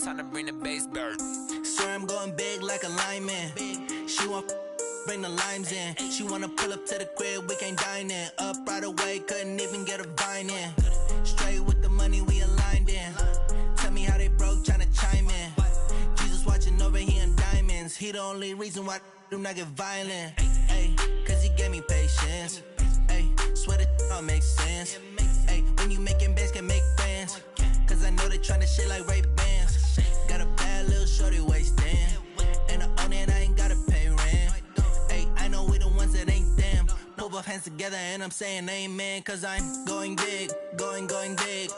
Time to bring the bass bird. Swear I'm going big like a lineman. She want bring the limes in. She wanna pull up to the crib, we can't dine in. Up right away, couldn't even get a vine in. Straight with the money we aligned in. Tell me how they broke, tryna chime in. Jesus watching over here in diamonds. He the only reason why I do not get violent. Ay, cause he gave me patience. Ay, swear that all makes sense. Ay, when you making bands can make friends. Cause I know they tryna shit like Ray-Bans. Got a bad little shorty wasting. And I own it, I ain't gotta pay rent. Ay, I know we the ones that ain't them. Pull both hands together and I'm saying amen. Cause I'm going big, going big.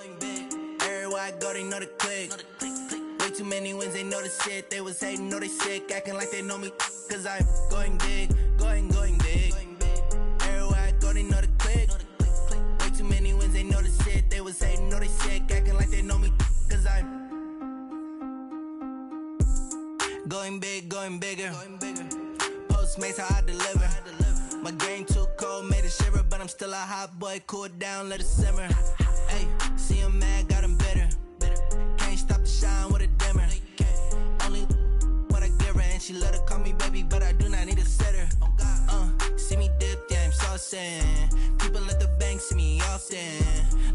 Everywhere I go, they know the click. Way too many wins, they know the shit. They was hating, know they sick, acting like they know me. Cause I'm going big, going big. Everywhere I go, they know the click. Way too many wins, they know the shit. They was hating, know they sick, acting like they know me. Cause I'm going big, going bigger. Postmates how I deliver. My game too cold, made it shiver. But I'm still a hot boy, cool it down, let it simmer. Hey, see him mad, got him bitter. Can't stop the shine with a dimmer. Only what I give her, and she let her call me baby, but I do not need a sitter. See me dip, yeah, I'm saucing. People at the bank see me often.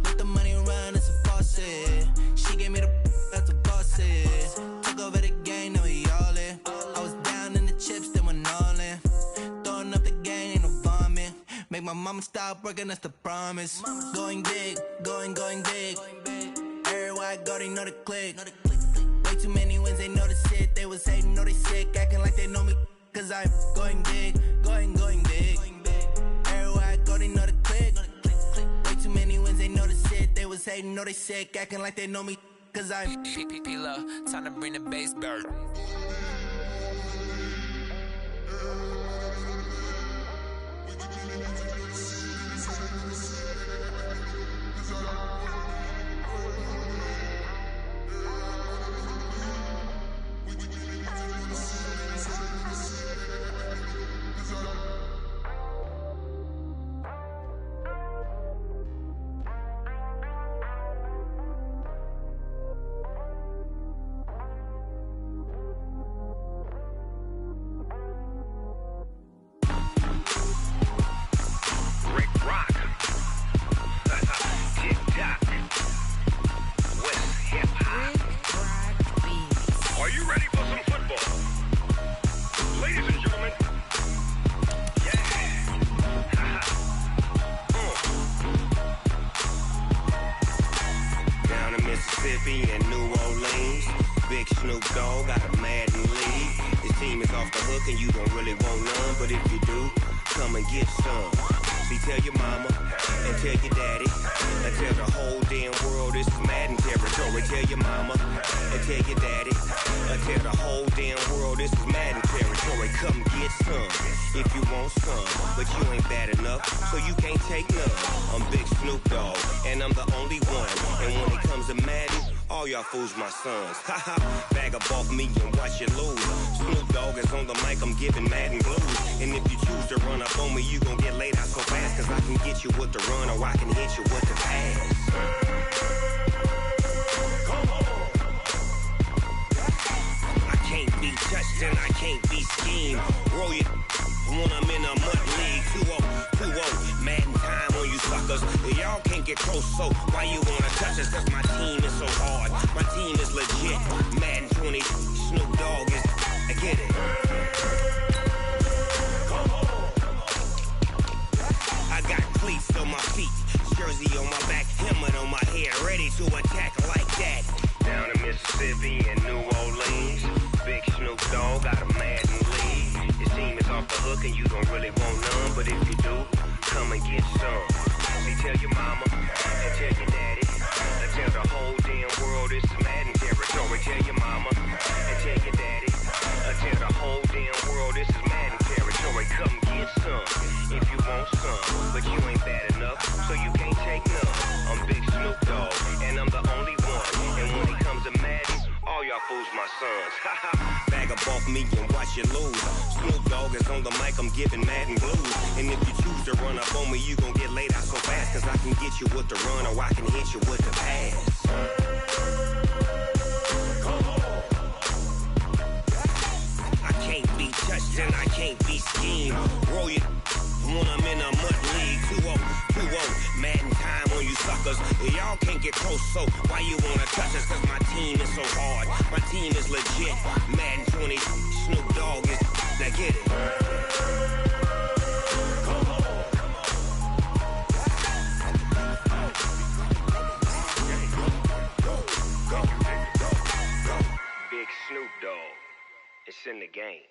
Let the money run, it's a faucet. She gave me the that's a boss it. Took over the game, now we all in. I was down in the chips, then went all in. Throwing up the game, ain't no vomit. Make my mama stop working, that's the promise. Going big, going big. Everywhere I go, they know the click. Way too many wins, they know the shit. They was hating, know they sick, acting like they know me. Cause I'm going big, going big. Everywhere I go, they know the click. Way too many wins, they know the shit. They was hating, know they sick, acting like they know me. Cause I'm P-P-P-Love, time to bring the bass bird. Mississippi and New Orleans. Big Snoop Dogg got a Madden league. His team is off the hook and you don't really want none, but if you do, come and get some. See, tell your mama and tell your daddy and tell the whole damn world this is Madden territory. Tell your mama and tell your daddy and tell the whole damn world this is Madden territory. Come get some if you want some, but you ain't bad enough, so you can't take none. I'm Big Snoop Dogg and I'm the only one, and when it comes to Madden, all y'all fools my sons. Haha, bag up off me and watch you lose. Snoop Dogg is on the mic, I'm giving Madden blues. And if you choose to run up on me, you gon' get laid out so fast, cause I can get you with the run or I can hit you with the pass. I can't be touched and I can't be schemed. Roll you when I'm in a mud league. 2-0, Madden time on you suckers. Y'all can't get close, so why you wanna touch us? Cause my team is so hard, my team is legit. Madden 20, Snoop Dogg is, I get it. I got cleats on my feet, jersey on my back, helmet on my head, ready to attack like that. Down in Mississippi and New Orleans, Big Snoop Dogg got a Madden league. His team is off the hook and you don't really want none, but if you do, come and get some. See, tell your mama and tell your daddy and tell the whole damn world this is Madden territory. Tell your mama and tell your daddy and tell the whole damn world this is Madden territory. Come get some if you want some, but you ain't bad enough, so you can't take none. I'm Big Snoop Dogg and I'm the only one, and when it comes to Madden, all y'all fools my sons. Bag up off me and watch you lose. Snoop Dogg is on the mic, I'm giving Madden blues. And if you choose to run up on me, you gon' get laid out so fast, cause I can get you with the run or I can hit you with the pass. I can't be touched and I can't be schemed. Roll you when I'm in a mud league. 2-0, Madden time on you suckers. Y'all can't get close, so why you wanna touch us? Cause my team is so hard, my team is legit. Madden 20, Snoop Dogg is, now get it. Big Snoop Dogg, it's in the game.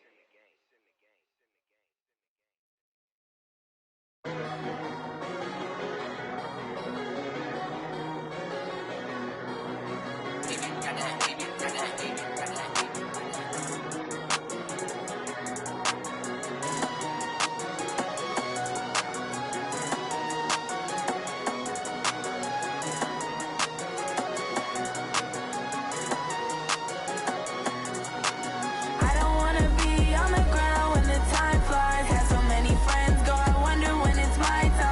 Time flies, had so many friends go, I wonder when it's my time.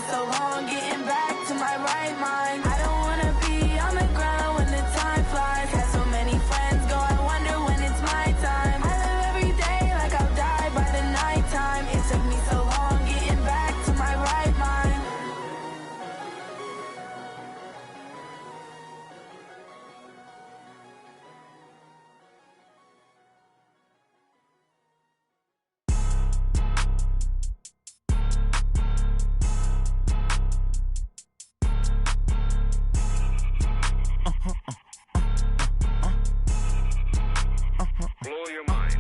so long getting back to my right mind. I don't wanna be on the ground when the time flies. Had so many friends go, I wonder when it's my time. I live every day like I'll die by the nighttime. It took me so long getting back to my right mind. Blow your mind.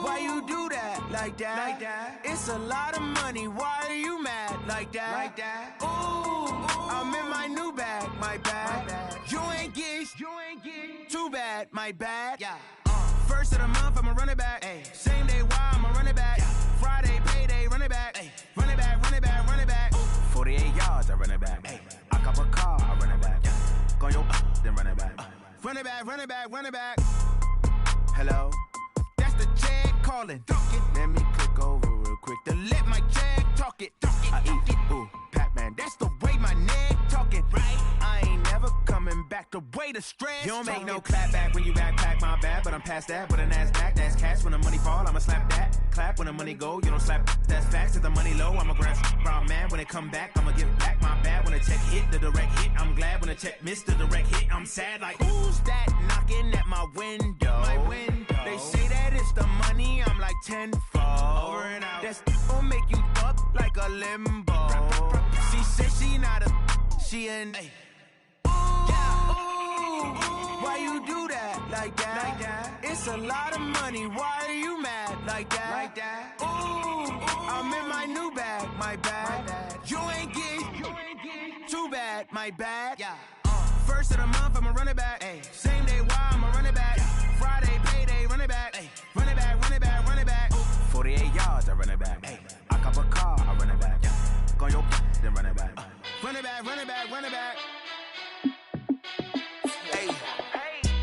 Why you do that like that? It's a lot of money. Why are you mad like that? Ooh, I'm in my new bag, my bad. You ain't get too bad, my bad. Yeah. First of the month, I'ma run it back. Same day, why I'ma run it back. Friday, payday, run it back. Run it back, run it back, run it back. 48 yards, I run it back. I cop a car, I run it back. Go your then run it back. Run it back, run it back, run it back. Hello? That's the jag calling. Let me click over real quick to let my jag talk it. I eat it, ooh, Pac-Man. That's the way my neck talking. Right? I ain't never coming back the way the stress. You don't make no clap back when you backpack, my bad. But I'm past that with an ass back. That's cash when the money fall, I'ma slap that. Clap when the money go, you don't slap. That's facts. If the money low, I'ma grab brown man. When it come back, I'ma give back my bad. When the check hit, the direct hit. I'm glad when the check missed the direct hit. I'm sad like, who's that knocking at my window? My window. They say that it's the money, I'm like tenfold. Over and out. That's gon' make you fuck like a limbo. She said she not a, she an. Why you do that like that? It's a lot of money. Why are you mad like that? Ooh, I'm in my new bag, my bad. You ain't get too bad, my bad. Yeah. First of the month, I'ma run it back. Same day, why I'ma run it back. Friday, payday, run it back. Run it back, run it back, run it back. 48 yards, I run it back. I cop a car, I run it back. Go your then run it back. Run it back, run it back, run it back. Hey,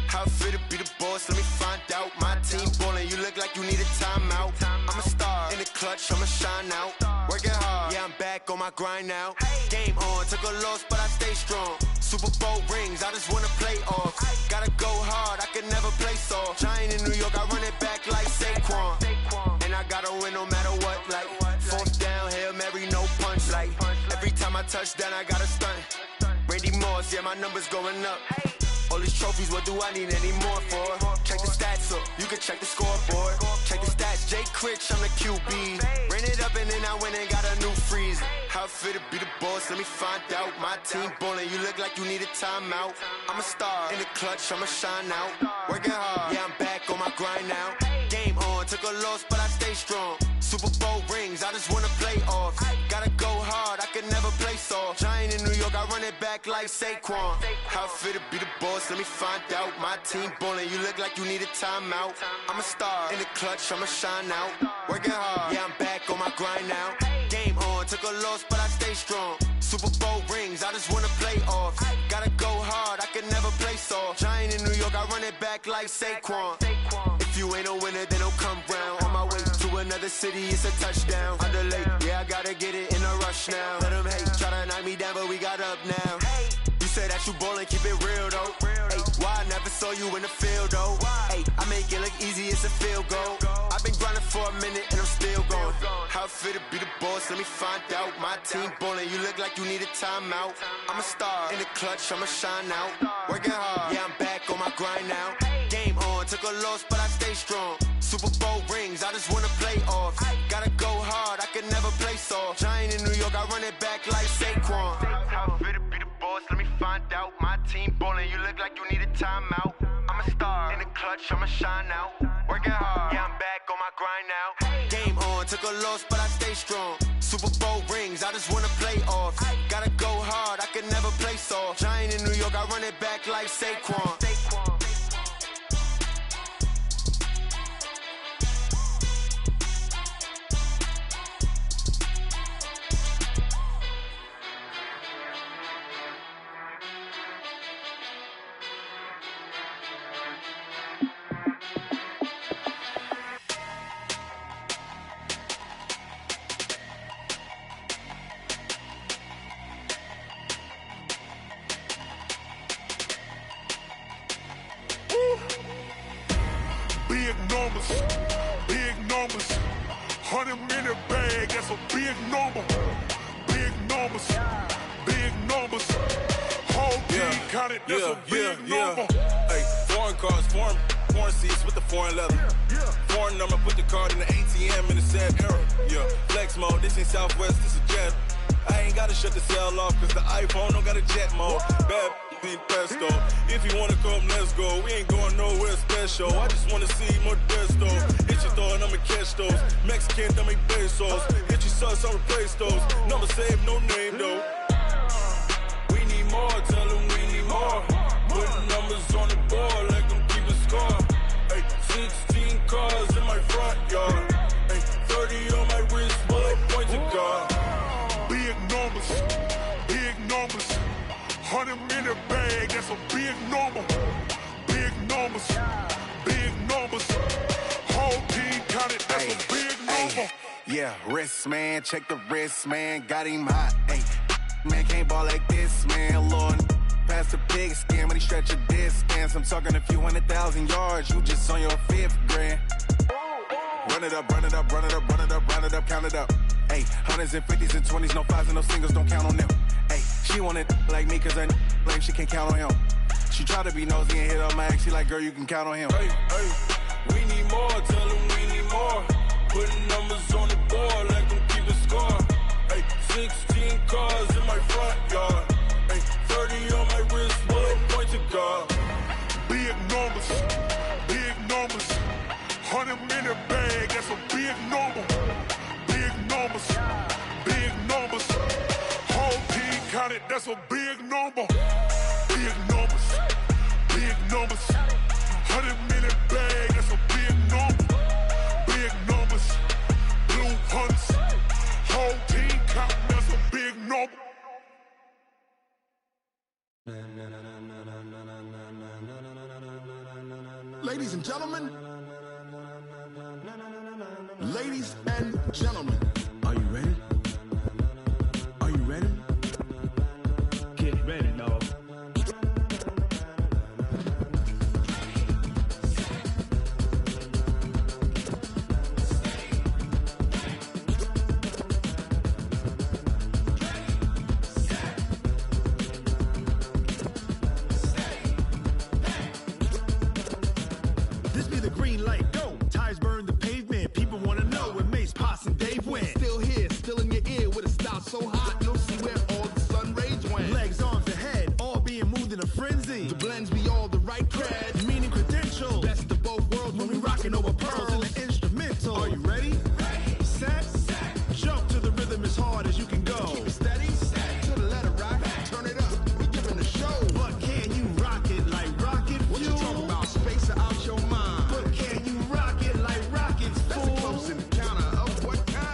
how I feel to be the boss? Let me find out. My team ballin', you look like you need a timeout. I'm a star in the clutch, I'ma shine out. Working hard, yeah, I'm back on my grind now. Game on, took a loss, but I stay strong. Super Bowl rings, I just wanna play off. Gotta go hard, I can never play soft. Giant in New York, I run it back like Saquon. And I gotta win no matter what, like fourth down, Hail Mary, no punch. Like every time I touch down, I gotta stunt. Randy Moss, yeah, my numbers going up. All these trophies, what do I need any more for? Check the stats up, you can check the scoreboard. Check the stats, Jay Critch, I'm the QB. Ran it up and then I went and got a new freeze. How I feel to be the boss, let me find out. My team ballin', you look like you need a timeout. I'm a star in the clutch, I'ma shine out. Working hard, yeah, I'm back on my grind now. Game on, took a loss, but I stay strong. Super Bowl rings, I just wanna play off. Gotta go hard, I can never play soft. Giant in New York, I run it back like Saquon. How I feel to be the boss, let me find out. My team ballin', you look like you need a timeout. I'm a star in the clutch, I'ma shine out. Working hard, yeah, I'm back on my grind now. Game on, took a loss, but I stay strong. Super Bowl rings, I just wanna play off. Gotta go hard, I can never play soft. Giant in New York, I run it back like Saquon. If you ain't a winner, then don't come round. On my way to another city, it's a touchdown. Underlay, yeah, I gotta get it in a rush now. Let them hate, try to knock me down, but we got up now. You say that you ballin', keep it real though. Ay, why I never saw you in the field though? Ay, I make it look easy, it's a field goal. I've been grinding for a minute and I'm still going. How I feel to be the boss, let me find out. My team ballin', you look like you need a timeout. I'm a star in the clutch, I'ma shine out. Working hard, yeah, I'm back on my grind now. Game on, took a loss, but I stay strong. Super Bowl rings, I just wanna play off. Gotta go hard, I can never play soft. Giant in New York, I run it back like Saquon. How I feel to be the boss, let me find out. My team ballin', you look like you need a timeout. I'm a star in the clutch, I'ma shine out. Working hard, yeah, I'm back on my grind now. Game on, took a loss, but I stay strong. Super Bowl rings, I just wanna play off. Gotta go hard, I can never play soft. Giant in New York, I run it back like Saquon. big numbers, big numbers. 100-minute bag, that's a big number. Big numbers, big numbers. Whole team counted, that's a big number. Hey, foreign cars, foreign seats with the foreign leather. Foreign number, put the card in the ATM in the sad era. Yeah, flex mode, this ain't Southwest, this a jet. I ain't gotta shut the cell off, cause the iPhone don't got a jet mode. Bad ain't pesto. If you wanna come, let's go. We ain't going nowhere special. I just wanna see Modesto. Hit your thought, I'ma catch those. Mexican, don't make pesos. Hit your sus, I'll replace those. Number saved, no name though. We need more, tell them we need more. Putting numbers on the board like I'm keeping score. Hey, 16 cars in my front yard. Hey, 30 on my wrist, bullet point to God. Big numbers, big numbers. 100-minute bag, that's a big number. Big numbers, big numbers. Whole team counted, that's a big number. Yeah, wrist, man, check the wrist, man. Got him hot, ayy. Man, can't ball like this, man. Lord, past the pig skin, when he stretch a distance. I'm talking a few 100,000 yards, you just on your 5th grand. Run it up, run it up, run it up, run it up, run it up, count it up. Ayy, 100s and 50s and 20s, no 5s and no singles, don't count on them. Ayy, she want it like me, cause her blame, she can't count on him. She try to be nosy and hit on my ex, she like, girl, you can count on him. Hey, we need more, tell them we need more. Putting numbers on the board like I'm keeping score. Hey, 16 cars in my front yard. Hey, 30 on my wrist, bullet point to God. Big numbers, big numbers. 100-minute bag, that's a big number. Big numbers, big numbers. Whole team counted, that's a big number. Big numbers, big numbers. 100-minute bag, that's a big number. Big numbers, blue hunts. Whole team counting, that's a big number. Ladies and gentlemen, ladies and gentlemen, are you ready? Are you ready? Get ready, dog. This be the green light, go. Tires burn the pavement. People wanna know where Mace, Potts, and Dave went. Still here, still in your ear with a stop so hot, you'll see where all the sun rays went. Legs, arms, and head, all being moved in a frenzy. The blends be all the right cred, Meaning credentials. best of both worlds when we rockin' over pearls. in the instrumental. Are you ready? Set, jump to the rhythm as hard as you can go. Keep it steady, to the letter rock, turn it up, we giving the show. But can you rock it like rocket What you fuel? talking about, space or out your mind? But can you rock it like rockets, That's a fool? close encounter of what kind?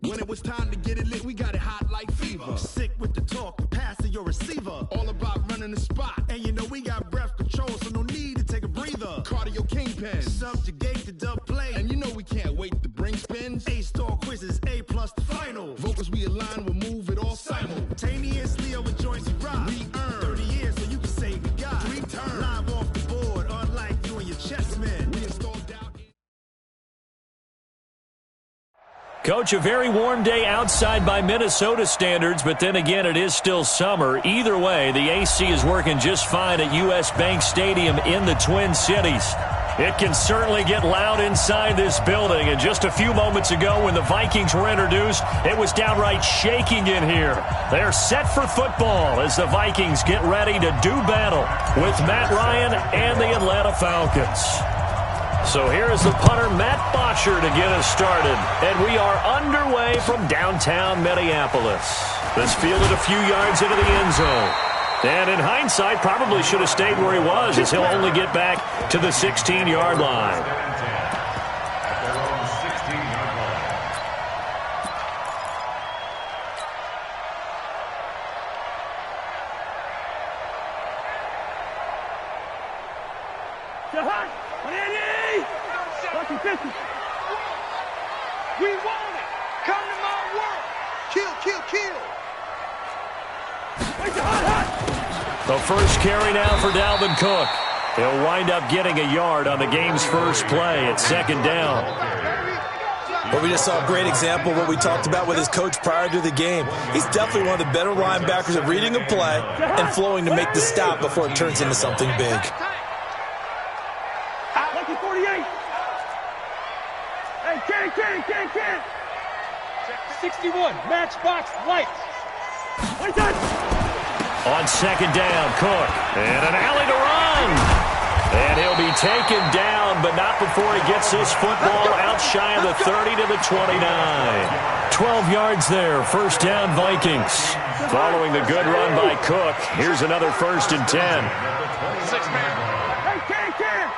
When it was time to get it lit, we got it hot like fever. Sick with the talk, passing your receiver. All about running the spot, And you know we got breath control, so no need to take a breather. cardio kingpin. Subjugate the dub play. And you know we can't wait to bring spins. A-star quizzes, A+ the final. Vocals we align, we'll move it all Simultaneously over joints we rock. We earn 30 years so you can say we got 3 turns. Live off the board, unlike you and your chess men. We installed down. Coach, a very warm day outside by Minnesota standards, but then again, it is still summer. Either way, the AC is working just fine at U.S. Bank Stadium in the Twin Cities. It can certainly get loud inside this building, and just a few moments ago when the Vikings were introduced, it was downright shaking in here. They're set for football as the Vikings get ready to do battle with Matt Ryan and the Atlanta Falcons. So here is the punter, Matt Bosher, to get us started. And we are underway from downtown Minneapolis. This fielded a few yards into the end zone. And in hindsight, probably should have stayed where he was, as he'll only get back to the 16-yard line. We want it. Come to my world. Kill, kill, kill. The first carry now for Dalvin Cook. He'll wind up getting a yard on the game's first play at second down. Well, we just saw a great example of what we talked about with his coach prior to the game. He's definitely one of the better linebackers at reading a play and flowing to make the stop before it turns into something big. 48. Hey, Ken. 61, matchbox lights. On second down, Cook. And an alley to run. And he'll be taken down, but not before he gets this football out shy of the 30 to the 29. 12 yards there, first down Vikings. Following the good run by Cook, here's another 1st and 10. Hey, Ken.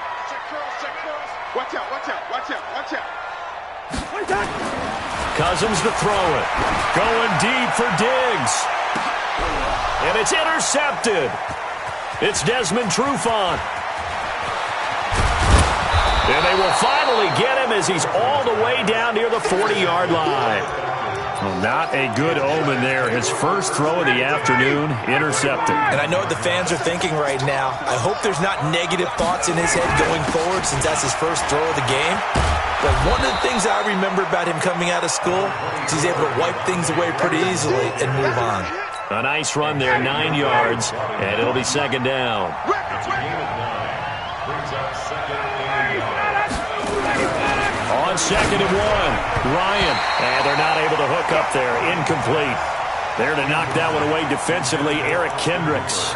Watch out. Cousins to throw it. Going deep for Diggs. And it's intercepted. It's Desmond Trufant. And they will finally get him as he's all the way down near the 40-yard line. Well, not a good omen there. His first throw of the afternoon, intercepted. And I know what the fans are thinking right now. I hope there's not negative thoughts in his head going forward since that's his first throw of the game. But one of the things I remember about him coming out of school is he's able to wipe things away pretty easily and move on. A nice run there, 9 yards, and it'll be second down. On second and 1, Ryan. And they're not able to hook up there. Incomplete. There to knock that one away defensively, Eric Kendricks.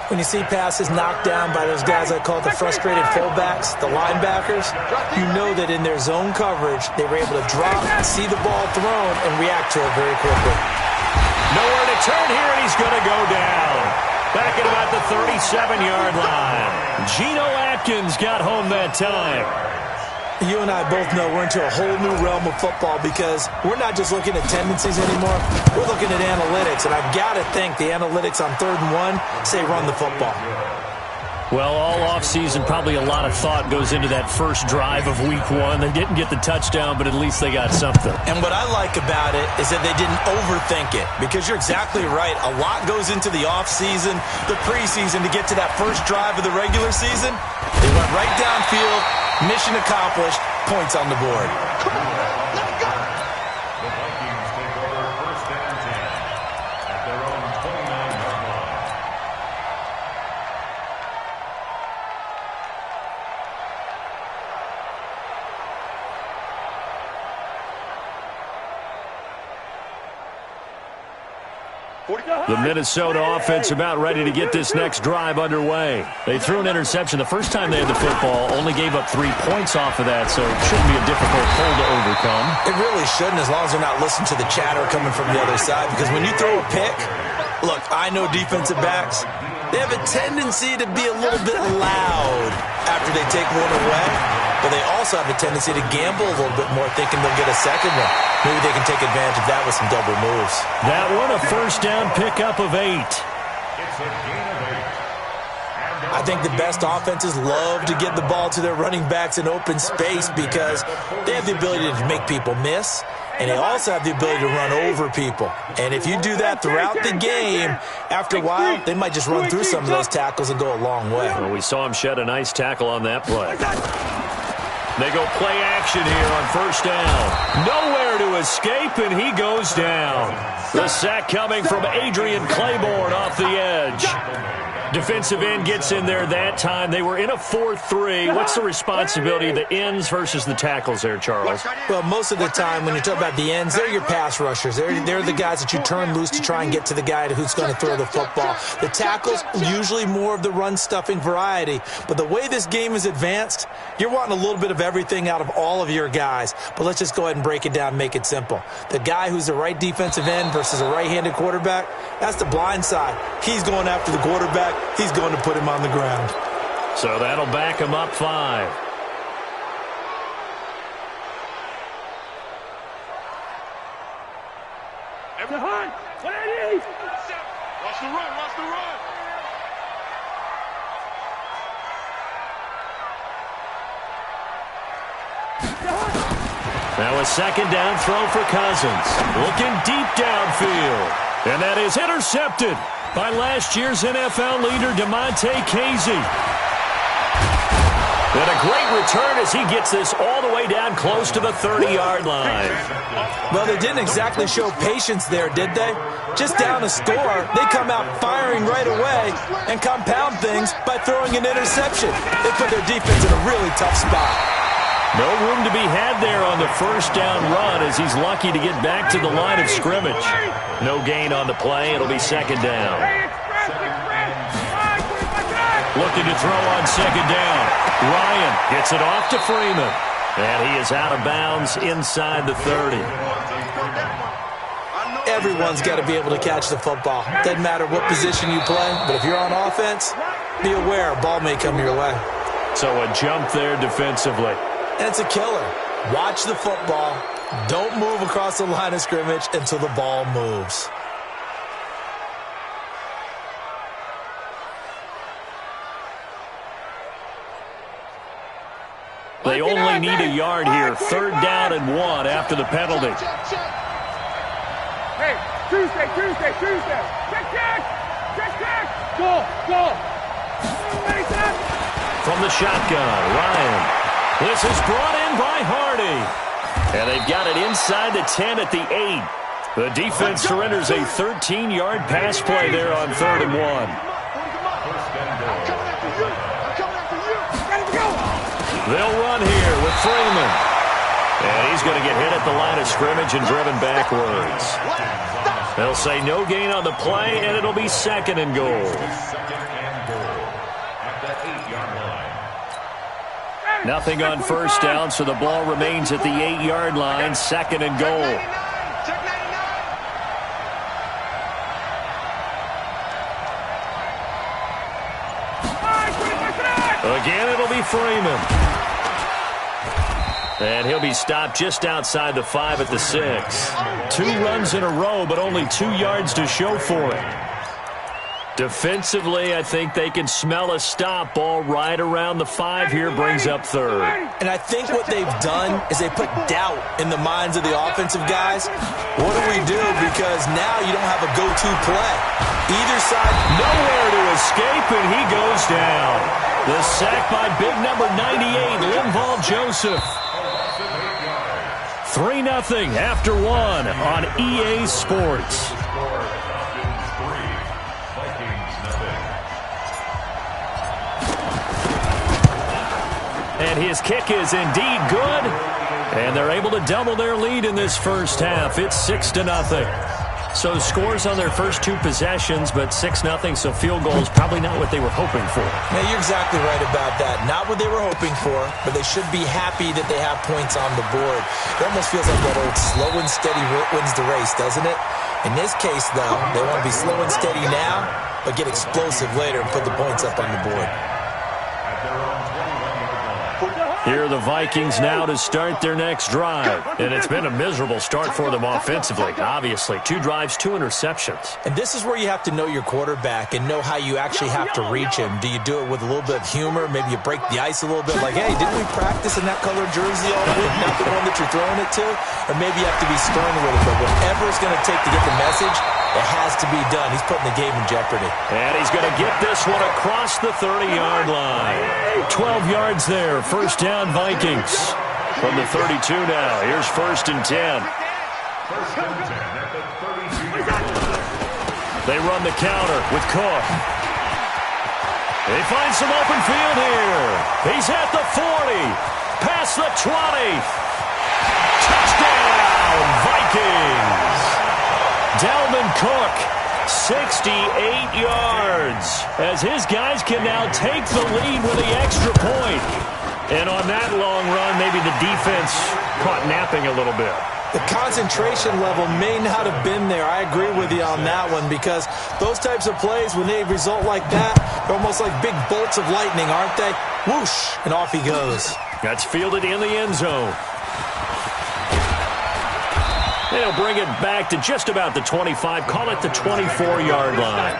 When you see passes knocked down by those guys I call the frustrated fullbacks, the linebackers, you know that in their zone coverage, they were able to drop, see the ball thrown, and react to it very quickly. Nowhere to turn here, and he's going to go down. Back at about the 37-yard line. Geno Atkins got home that time. You and I both know we're into a whole new realm of football because we're not just looking at tendencies anymore. We're looking at analytics, and I've got to think the analytics on 3rd and 1 say run the football. Well, all offseason, probably a lot of thought goes into that first drive of week 1. They didn't get the touchdown, but at least they got something. And what I like about it is that they didn't overthink it because you're exactly right. A lot goes into the offseason, the preseason to get to that first drive of the regular season. They went right downfield, mission accomplished, points on the board. Come on, let's go. The Vikings take over 1st and 10 at their own 29-yard line. The Minnesota offense about ready to get this next drive underway. They threw an interception the first time they had the football, only gave up 3 points off of that, so it shouldn't be a difficult hole to overcome. It really shouldn't, as long as they're not listening to the chatter coming from the other side, because when you throw a pick, look, I know defensive backs, they have a tendency to be a little bit loud after they take one away, but they also have a tendency to gamble a little bit more, thinking they'll get a second one. Maybe they can take advantage of that with some double moves. That one, a first down pickup of 8. I think the best offenses love to get the ball to their running backs in open space because they have the ability to make people miss, and they also have the ability to run over people. And if you do that throughout the game, after a while, they might just run through some of those tackles and go a long way. Well, we saw him shed a nice tackle on that play. They go play action here on first down. Nowhere to escape, and he goes down. The sack coming from Adrian Claiborne off the edge. Defensive end gets in there that time. They were in a 4-3. What's the responsibility of the ends versus the tackles there, Charles? Well, most of the time when you talk about the ends, they're your pass rushers. They're the guys that you turn loose to try and get to the guy who's going to throw the football. The tackles, usually more of the run-stuffing variety. But the way this game is advanced, you're wanting a little bit of everything out of all of your guys. But let's just go ahead and break it down and make it simple. The guy who's the right defensive end versus a right-handed quarterback, that's the blind side. He's going after the quarterback. He's going to put him on the ground. So that'll back him up 5. The hunt! 180! Watch the run, watch the run. Now a second down throw for Cousins. Looking deep downfield. And that is intercepted. by last year's NFL leader, DeMonte Casey. And a great return as he gets this all the way down close to the 30-yard line. Well, they didn't exactly show patience there, did they? Just down a score, they come out firing right away and compound things by throwing an interception. They put their defense in a really tough spot. No room to be had there on the first down run as he's lucky to get back to the line of scrimmage. No gain on the play. It'll be second down. Looking to throw on second down. Ryan gets it off to Freeman. And he is out of bounds inside the 30. Everyone's got to be able to catch the football. Doesn't matter what position you play, but if you're on offense, be aware a ball may come your way. So a jump there defensively. And it's a killer. Watch the football. Don't move across the line of scrimmage until the ball moves. They only need a yard here. Third down and 1 after the penalty. Hey, Tuesday. Check. Go. From the shotgun, Ryan. This is brought in by Hardy. And they've got it inside the 10 at the 8. The defense surrenders a 13-yard pass play there on 3rd and 1. They'll run here with Freeman. And he's going to get hit at the line of scrimmage and driven backwards. They'll say no gain on the play, and it'll be 2nd and goal. Nothing on first down, so the ball remains at the 8-yard line, 2nd and goal. Again, it'll be Freeman. And he'll be stopped just outside the 5 at the 6. 2 runs in a row, but only 2 yards to show for it. Defensively, I think they can smell a stop. Ball right around the 5 here, brings up 3rd. And I think what they've done is they put doubt in the minds of the offensive guys. What do we do? Because now you don't have a go-to play. Either side, nowhere to escape, and he goes down. The sack by big number 98, Linval Joseph. 3-0 after 1 on EA Sports. And his kick is indeed good. And they're able to double their lead in this first half. It's 6-0. So scores on their first 2 possessions, but 6-0, so field goal is probably not what they were hoping for. Yeah, you're exactly right about that. Not what they were hoping for, but they should be happy that they have points on the board. It almost feels like that old slow and steady wins the race, doesn't it? In this case, though, they want to be slow and steady now, but get explosive later and put the points up on the board. Here are the Vikings now to start their next drive. And it's been a miserable start for them offensively, obviously. 2 drives, 2 interceptions. And this is where you have to know your quarterback and know how you actually have to reach him. Do you do it with a little bit of humor? Maybe you break the ice a little bit, like, hey, didn't we practice in that colored jersey all week, not the one that you're throwing it to? Or maybe you have to be stern with it. But whatever it's going to take to get the message, it has to be done. He's putting the game in jeopardy. And he's going to get this one across the 30-yard line. 12 yards there. First down, Vikings. From the 32 now. Here's 1st and 10. They run the counter with Cook. They find some open field here. He's at the 40. Past the 20. Touchdown, Vikings. Dalvin Cook, 68 yards, as his guys can now take the lead with the extra point. And on that long run, maybe the defense caught napping a little bit. The concentration level may not have been there. I agree with you on that one, because those types of plays, when they result like that, they're almost like big bolts of lightning, aren't they? Whoosh, and off he goes. That's fielded in the end zone. They'll bring it back to just about the 25, call it the 24-yard line.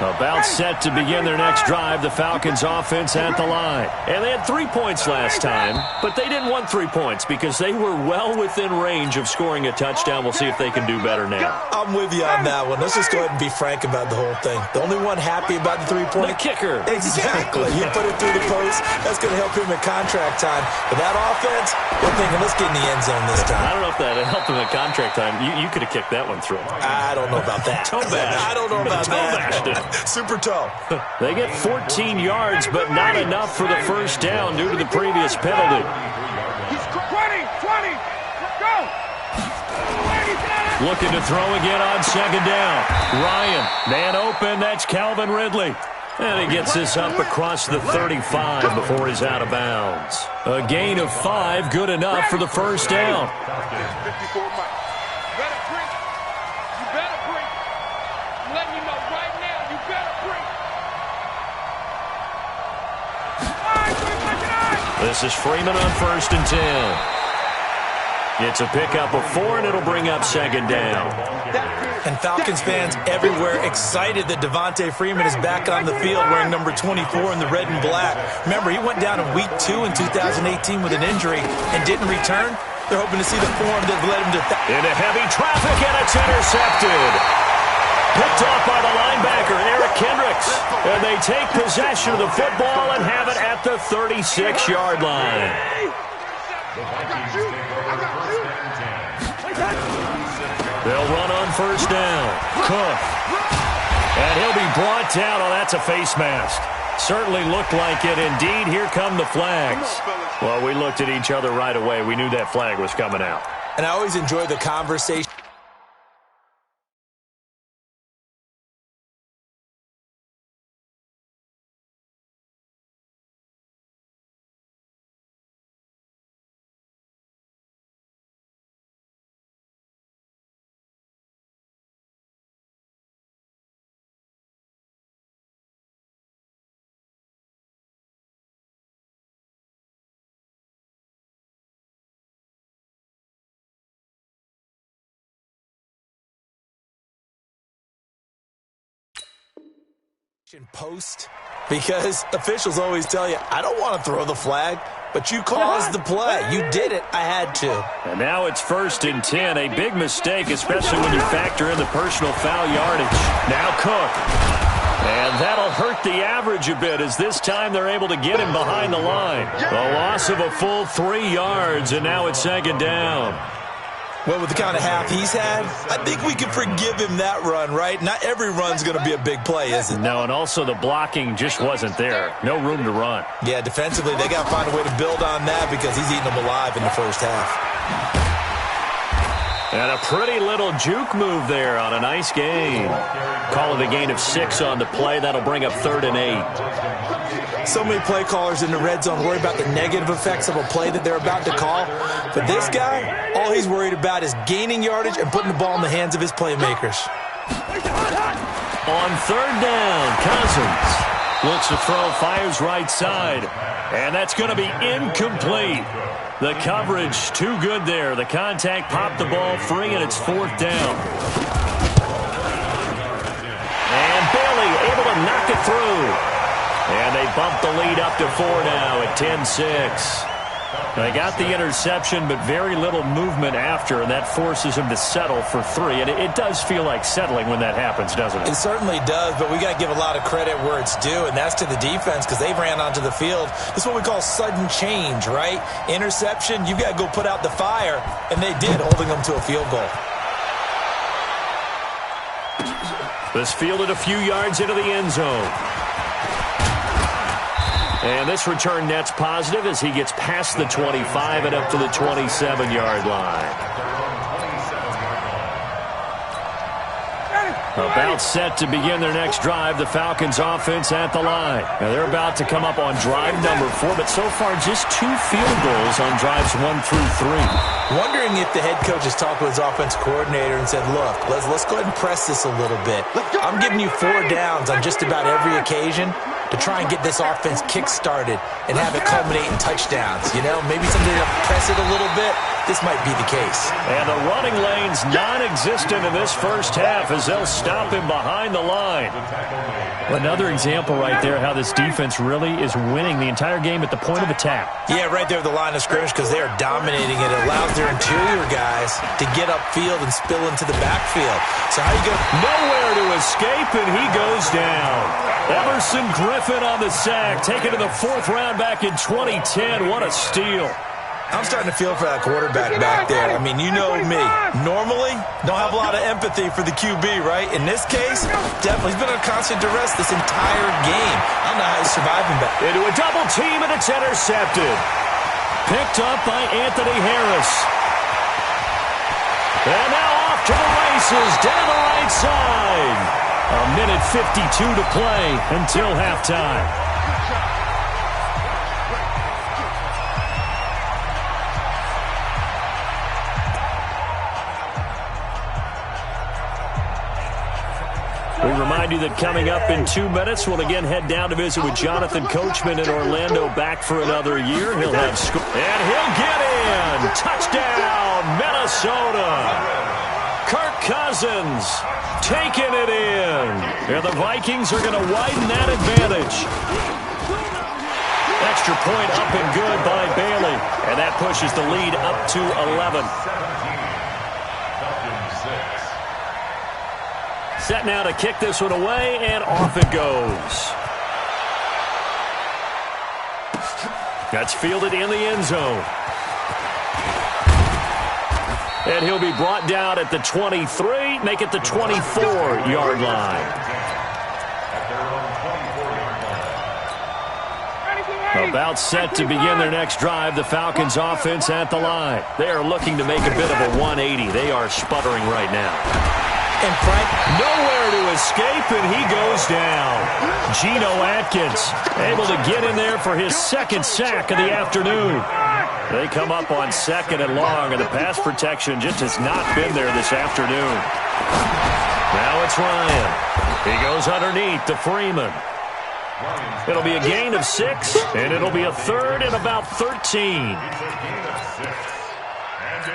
About set to begin their next drive, the Falcons offense at the line. And they had 3 points last time, but they didn't want 3 points because they were well within range of scoring a touchdown. We'll see if they can do better now. I'm with you on that one. Let's just go ahead and be frank about the whole thing. The only one happy about the 3-point. The kicker. Exactly. You put it through the post, that's going to help him in contract time. But that offense, we're thinking, let's get in the end zone this time. I don't know if that helped him in contract time. You could have kicked that one through. I don't know about that. Toe bash. I don't know about that. Super toe. They get 14 yards, but not enough for the first down due to the previous penalty. 20, go! Looking to throw again on second down. Ryan, man open, that's Calvin Ridley. And he gets this up across the 35 before he's out of bounds. A gain of 5, good enough for the first down. 54 miles. You better break. I'm letting you know right now, you better break. This is Freeman on 1st and 10. It's a pickup of 4, and it'll bring up second down. And Falcons fans everywhere excited that Devontae Freeman is back on the field wearing number 24 in the red and black. Remember, he went down in week 2 in 2018 with an injury and didn't return. They're hoping to see the form that led him to... Into heavy traffic, and it's intercepted. Picked off by the linebacker, Eric Kendricks. And they take possession of the football and have it at the 36-yard line. They'll run on first down. Cook. And he'll be brought down. Oh, that's a face mask. Certainly looked like it. Indeed, here come the flags. Well, we looked at each other right away. We knew that flag was coming out. And I always enjoy the conversation. Post, because officials always tell you, I don't want to throw the flag, but you caused the play. You did it. I had to. And now it's 1st and 10. A big mistake, especially when you factor in the personal foul yardage. Now Cook. And that'll hurt the average a bit, as this time they're able to get him behind the line. A loss of a full 3 yards, and now it's second down. Well, with the kind of half he's had, I think we can forgive him that run, right? Not every run's going to be a big play, is it? No, and also the blocking just wasn't there. No room to run. Yeah, defensively, they got to find a way to build on that because he's eating them alive in the first half. And a pretty little juke move there on a nice gain. Call it a gain of 6 on the play. That'll bring up 3rd and 8. So many play callers in the red zone worry about the negative effects of a play that they're about to call. But this guy, all he's worried about is gaining yardage and putting the ball in the hands of his playmakers. On 3rd down, Cousins looks to throw, fires right side. And that's going to be incomplete. The coverage too good there. The contact popped the ball free, and it's 4th down. And Bailey able to knock it through. And they bump the lead up to 4 now at 10-6. They got the interception, but very little movement after, and that forces him to settle for 3. And it does feel like settling when that happens, doesn't it? It certainly does, but we got to give a lot of credit where it's due, and that's to the defense because they ran onto the field. This is what we call sudden change, right? Interception, you've got to go put out the fire, and they did, holding them to a field goal. This fielded a few yards into the end zone. And this return net's positive as he gets past the 25 and up to the 27-yard line. About set to begin their next drive, the Falcons offense at the line. Now they're about to come up on drive number 4, but so far just 2 field goals on drives 1 through 3. Wondering if the head coach has talked with his offense coordinator and said, look, let's go ahead and press this a little bit. I'm giving you 4 downs on just about every occasion to try and get this offense kick-started and have it culminate in touchdowns. You know, maybe something to press it a little bit. this might be the case. And the running lane's non-existent in this first half as they'll stop him behind the line. Another example right there how this defense really is winning the entire game at the point of attack. Yeah, right there at the line of scrimmage because they are dominating it. It allows their interior guys to get upfield and spill into the backfield. So how you go? Nowhere to escape, and he goes down. Emerson Griffin on the sack, taken to the 4th round back in 2010. What a steal. I'm starting to feel for that quarterback back there. I mean, you know me. Normally, don't have a lot of empathy for the QB, right? In this case, definitely. He's been under constant duress this entire game. I don't know how he's surviving back. Into a double team, and it's intercepted. Picked up by Anthony Harris. And now off to the races down the right side. A minute 52 to play until halftime. We remind you that coming up in 2 minutes, we'll again head down to visit with Jonathan Coachman in Orlando, back for another year. He'll have and he'll get in. Touchdown, Minnesota. Kirk Cousins taking it in. And the Vikings are going to widen that advantage. Extra point up and good by Bailey. And that pushes the lead up to 11. Set now to kick this one away, and off it goes. That's fielded in the end zone. And he'll be brought down at the 23, make it the 24-yard line. About set to begin their next drive, the Falcons offense at the line. They are looking to make a bit of a 180. They are sputtering right now. And Frank, nowhere to escape, and he goes down. Geno Atkins able to get in there for his 2nd sack of the afternoon. They come up on 2nd and long, and the pass protection just has not been there this afternoon. Now it's Ryan. He goes underneath to Freeman. It'll be a gain of 6, and it'll be a 3rd and about 13.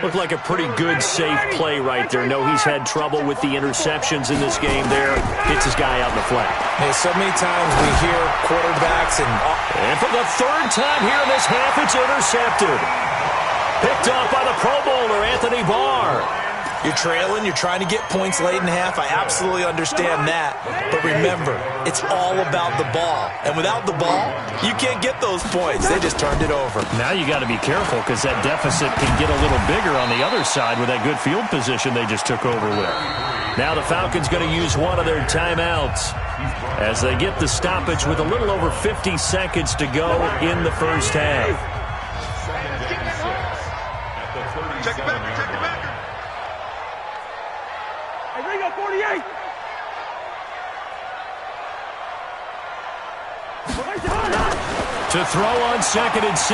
Looked like a pretty good, safe play right there. No, he's had trouble with the interceptions in this game there. Gets his guy out in the flat. Hey, so many times we hear quarterbacks and for the 3rd time here in this half, it's intercepted. Picked off by the Pro Bowler, Anthony Barr. You're trailing, you're trying to get points late in half. I absolutely understand that. But remember, it's all about the ball. And without the ball, you can't get those points. They just turned it over. Now you got to be careful because that deficit can get a little bigger on the other side with that good field position they just took over with. Now the Falcons going to use one of their timeouts as they get the stoppage with a little over 50 seconds to go in the first half. Check it back, check it back. Hey, Ringo, 48. To throw on 2nd and 6.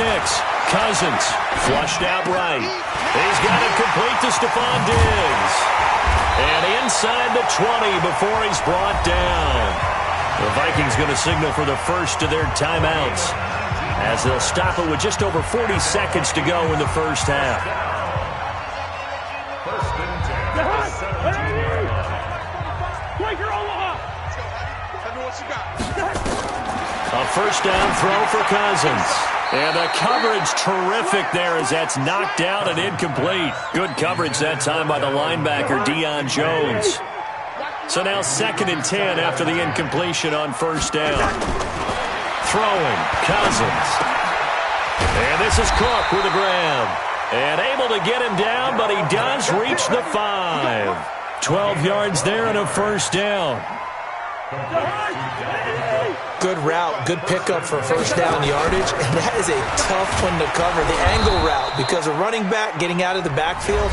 Cousins flushed out right. He's got it complete to Stephon Diggs. And inside the 20 before he's brought down. The Vikings going to signal for the first of their timeouts as they'll stop it with just over 40 seconds to go in the first half. A first down throw for Cousins. And the coverage terrific there as that's knocked down and incomplete. Good coverage that time by the linebacker, Deion Jones. So now 2nd and 10 after the incompletion on first down. Throwing, Cousins. And this is Cook with a grab. And able to get him down, but he does reach the 5. 12 yards there and a first down. Good route, good pickup for first down yardage, and that is a tough one to cover, the angle route, because a running back getting out of the backfield,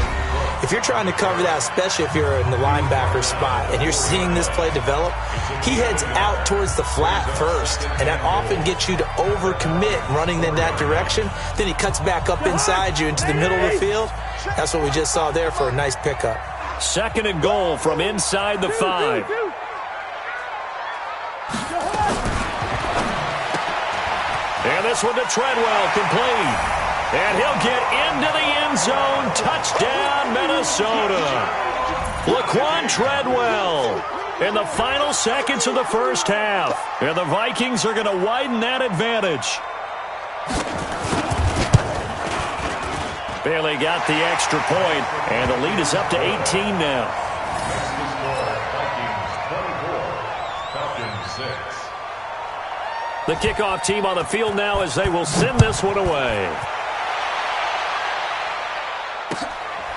if you're trying to cover that, especially if you're in the linebacker spot and you're seeing this play develop, he heads out towards the flat first, and that often gets you to overcommit running in that direction. Then he cuts back up inside you into the middle of the field. That's what we just saw there for a nice pickup. 2nd and goal from inside the 5. And this one to Treadwell, complete. And he'll get into the end zone. Touchdown, Minnesota. Laquan Treadwell in the final seconds of the first half. And the Vikings are going to widen that advantage. Bailey got the extra point, and the lead is up to 18 now. The kickoff team on the field now as they will send this one away.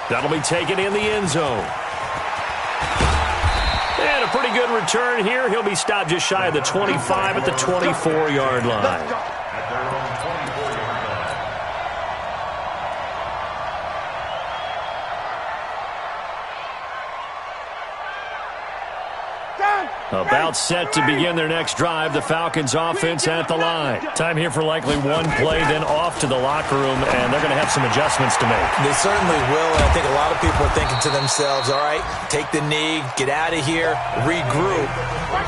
That'll be taken in the end zone. And a pretty good return here. He'll be stopped just shy of the 25 at the 24-yard line. About set to begin their next drive. The Falcons offense at the line. Time here for likely one play, then off to the locker room, and they're going to have some adjustments to make. They certainly will, and I think a lot of people are thinking to themselves, all right, take the knee, get out of here, regroup.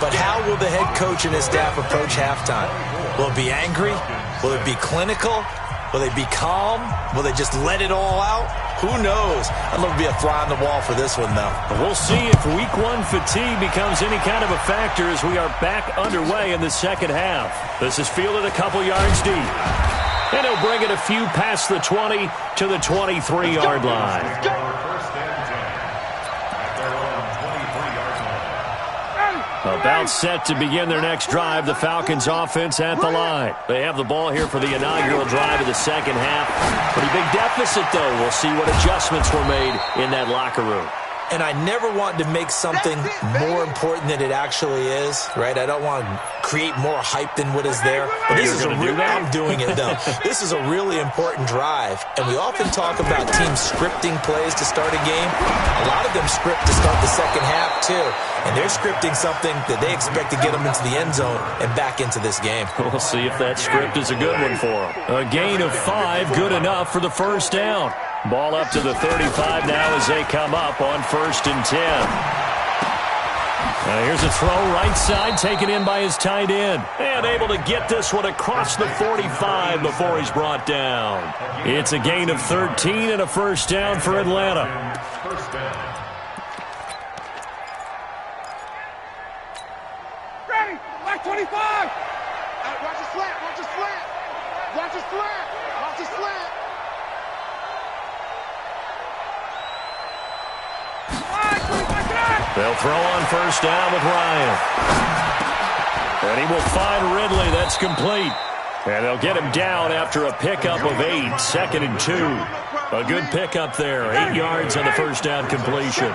But how will the head coach and his staff approach halftime? Will it be angry? Will it be clinical? Will they be calm? Will they just let it all out? Who knows? I'd love to be a fly on the wall for this one, though. We'll see if week one fatigue becomes any kind of a factor as we are back underway in the second half. This is fielded a couple yards deep. And he'll bring it a few past the 20 to the 23-yard line. About set to begin their next drive. The Falcons offense at the line. They have the ball here for the inaugural drive of the second half. Pretty big deficit, though. We'll see what adjustments were made in that locker room. And I never want to make something more important than it actually is, right? I don't want to create more hype than what is there. But this is I'm doing it, though. This is a really important drive. And we often talk about teams scripting plays to start a game. A lot of them script to start the second half, too. And they're scripting something that they expect to get them into the end zone and back into this game. We'll see if that script is a good one for them. A gain of 5, good enough for the first down. Ball up to the 35 now as they come up on 1st and 10. Here's a throw right side, taken in by his tight end. And able to get this one across the 45 before he's brought down. It's a gain of 13 and a first down for Atlanta. Ready, like 25. Watch the slant, watch the slant. Watch the slant, watch the slant. They'll throw on 1st down with Ryan. And he will find Ridley. That's complete. And they'll get him down after a pickup of 8, 2nd and 2. A good pickup there. 8 yards on the 1st down completion.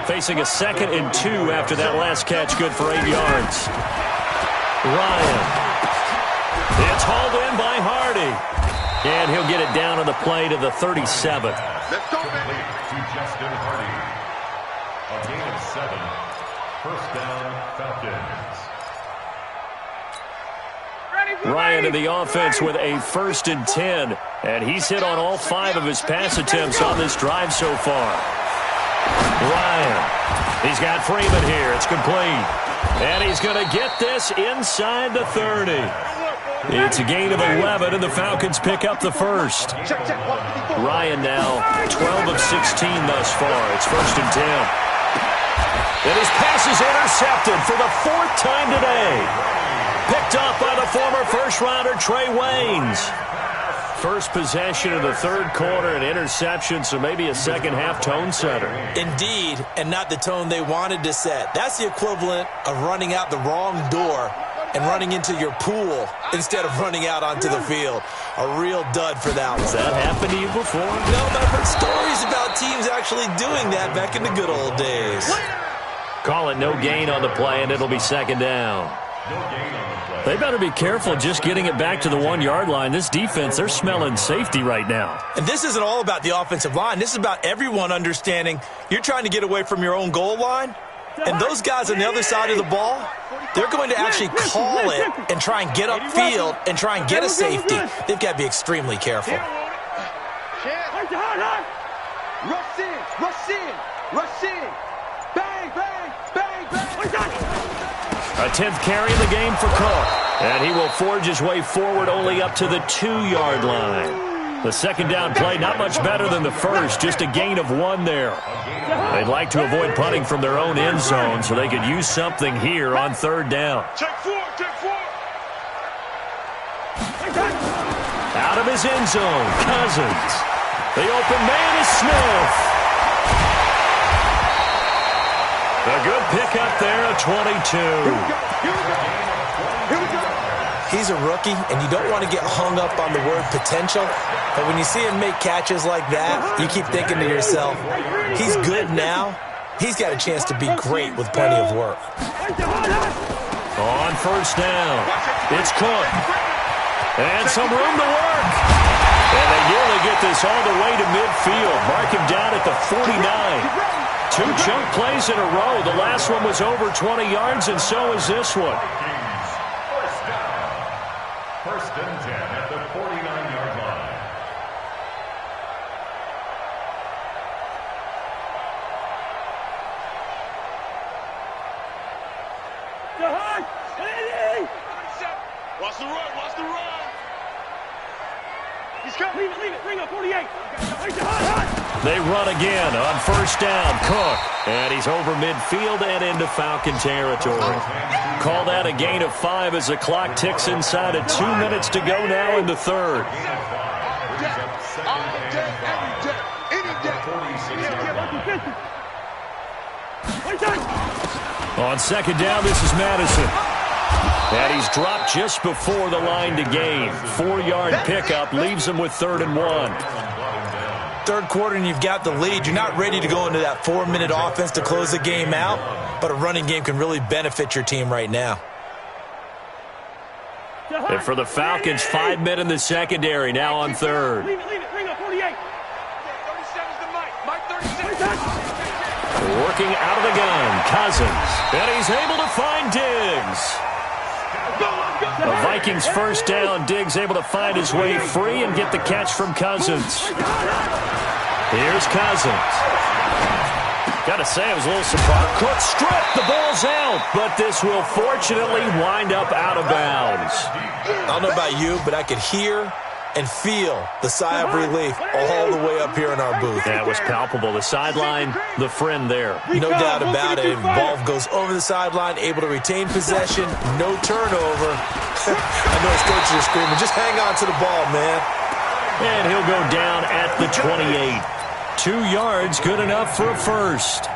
Facing a 2nd and 2 after that last catch. Good for 8 yards. Ryan. It's hauled in by Hardy. And he'll get it down on the play to the 37. Let's go, baby. Justin Hardy. A gain of 7. First down, Falcons. Ryan in the offense with a 1st and 10. And he's hit on all 5 of his pass attempts on this drive so far. Ryan. He's got Freeman here. It's complete. And he's going to get this inside the 30. It's a gain of 11, and the Falcons pick up the first. Ryan now 12 of 16 thus far. It's 1st and 10. And his pass is intercepted for the 4th time today. Picked up by the former first-rounder Trey Waynes. First possession of the 3rd quarter, an interception, so maybe a second-half tone setter. Indeed, and not the tone they wanted to set. That's the equivalent of running out the wrong door and running into your pool instead of running out onto the field. A real dud for that one. Has that happened to you before? No, but I've heard stories about teams actually doing that back in the good old days. Call it no gain on the play, and it'll be 2nd down. They better be careful just getting it back to the 1-yard line. This defense, they're smelling safety right now. And this isn't all about the offensive line. This is about everyone understanding you're trying to get away from your own goal line. And those guys on the other side of the ball, they're going to actually call it and try and get upfield and try and get a safety. They've got to be extremely careful. Rush in, rush in, rush in. Bang, bang, bang, bang. A 10th carry in the game for Cook. And he will forge his way forward only up to the 2-yard line. The second down play, not much better than the first, just a gain of 1 there. They'd like to avoid punting from their own end zone so they could use something here on 3rd down. Check 4, check 4. Out of his end zone, Cousins. The open man is Smith. A good pickup there at 22. He's a rookie, and you don't want to get hung up on the word potential. But when you see him make catches like that, you keep thinking to yourself, he's good now. He's got a chance to be great with plenty of work. On 1st down, it's Cook. And some room to work. And they nearly get this all the way to midfield. Mark him down at the 49. 2 chunk plays in a row. The last one was over 20 yards, and so is this one. First and 10 at the 49-yard line. Watch the run, watch the run. He's coming, leave it, bring up 48. They run again on 1st down. Cook. And he's over midfield and into Falcon territory. Call that a gain of 5 as the clock ticks inside of 2 minutes to go now in the 3rd. On 2nd down, this is Madison. And he's dropped just before the line to gain. 4-yard pickup leaves him with 3rd and 1. 3rd quarter and you've got the lead. You're not ready to go into that 4-minute offense to close the game out, but a running game can really benefit your team right now. And for the Falcons, 5 men in the secondary now on 3rd. Leave it, bring up 48. 37's the Mike 37. Working out of the gun, Cousins. And he's able to find Diggs. The Vikings 1st down. Diggs able to find his way free and get the catch from Cousins. Here's Cousins. Got to say, I was a little surprised. Cook stripped. The ball's out, but this will fortunately wind up out of bounds. I don't know about you, but I could hear and feel the sigh of relief all the way up here in our booth. That was palpable. The sideline, the friend there. No doubt about it. Ball goes over the sideline, able to retain possession, no turnover. I know his coaches are screaming, just hang on to the ball, man. And he'll go down at the 28. 2 yards, good enough for a first.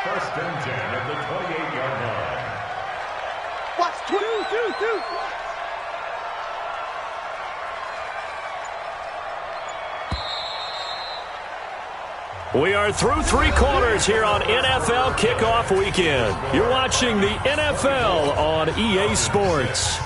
First and 10 at the 28-yard line. Watch, 2. We are through 3 quarters here on NFL Kickoff Weekend. You're watching the NFL on EA Sports.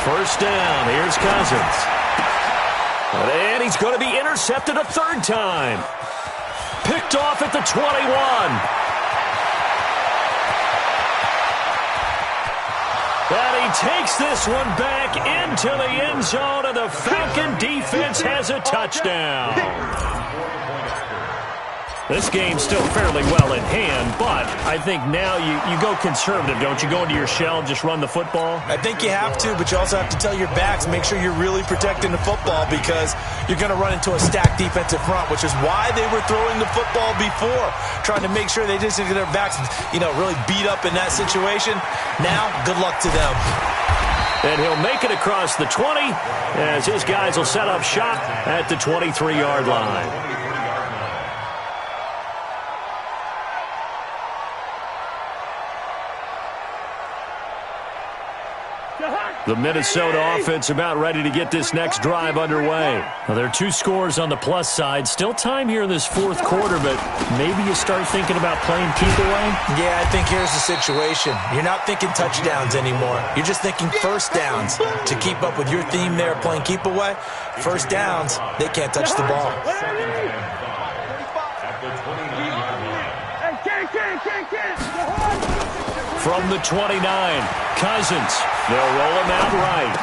First down, here's Cousins. And he's going to be intercepted a 3rd time. Picked off at the 21. And he takes this one back into the end zone, and the Falcon defense has a touchdown. This game's still fairly well in hand, but I think now you go conservative, don't you? Go into your shell and just run the football? I think you have to, but you also have to tell your backs, make sure you're really protecting the football because you're going to run into a stacked defensive front, which is why they were throwing the football before, trying to make sure they didn't get their backs, really beat up in that situation. Now, good luck to them. And he'll make it across the 20 as his guys will set up shop at the 23-yard line. The Minnesota offense about ready to get this next drive underway. Now, there are 2 scores on the plus side. Still time here in this fourth quarter, but maybe you start thinking about playing keep away? Yeah, I think here's the situation. You're not thinking touchdowns anymore. You're just thinking first downs. To keep up with your theme there, playing keep away, first downs, they can't touch the ball. From the 29, Cousins. They'll roll him out right.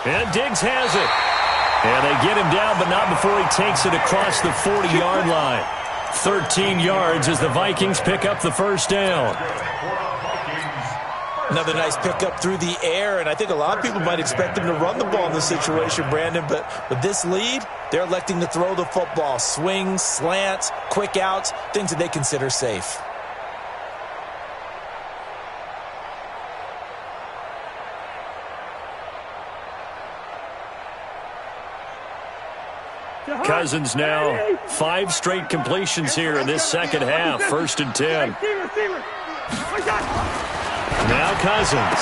And Diggs has it. And they get him down, but not before he takes it across the 40-yard line. 13 yards as the Vikings pick up the first down. Another nice pickup through the air, and I think a lot of people might expect them to run the ball in this situation, Brandon, but with this lead, they're electing to throw the football. Swings, slants, quick outs, things that they consider safe. Cousins now 5 straight completions here in this second half. 1st and 10. Now Cousins.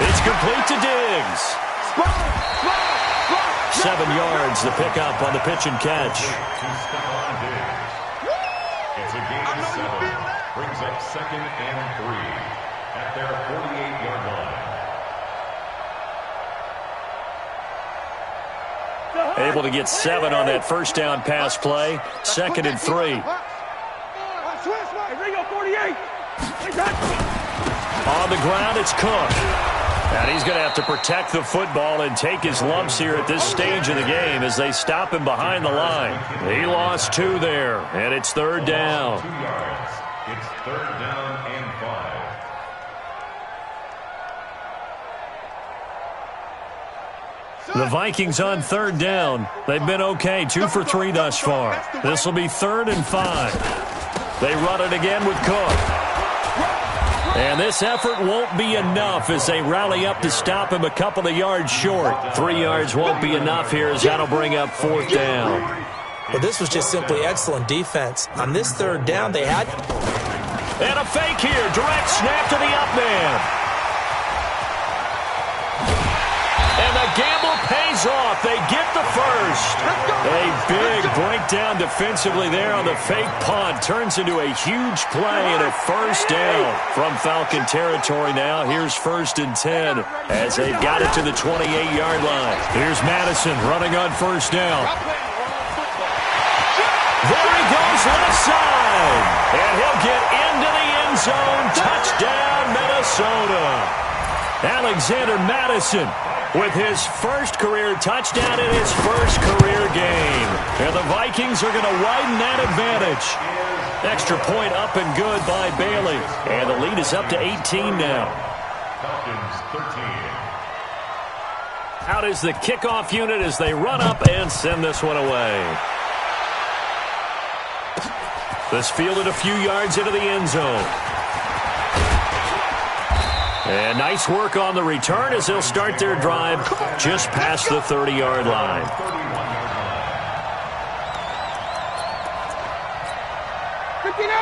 It's complete to Diggs. 7 yards the pickup on the pitch and catch. It's a gain of 7. Brings up 2nd and 3 at their 48-yard line. Able to get 7 on that first down pass play. 2nd and 3. On the ground, it's Cook. And he's going to have to protect the football and take his lumps here at this stage of the game as they stop him behind the line. He lost 2 there, and it's 3rd down. 2 yards. It's 3rd down and 5. The Vikings on 3rd down. They've been okay, 2 for 3 thus far. This will be 3rd and 5. They run it again with Cook. And this effort won't be enough as they rally up to stop him a couple of yards short. 3 yards won't be enough here as that'll bring up 4th down. Well, this was just simply excellent defense. On this 3rd down, they had... And a fake here. Direct snap to the up man. And the gamble pays off. They get the first. A big breakdown defensively there on the fake punt. Turns into a huge play and a first down from Falcon territory now. Here's 1st and 10 as they've got it to the 28-yard line. Here's Madison running on 1st down. There he goes left side. And he'll get into the end zone. Touchdown, Minnesota. Alexander Madison with his first career touchdown in his first career game. And the Vikings are going to widen that advantage. Extra point up and good by Bailey. And the lead is up to 18 now. Falcons 13. Out is the kickoff unit as they run up and send this one away. This fielded a few yards into the end zone. And nice work on the return as they'll start their drive just past the 30-yard line.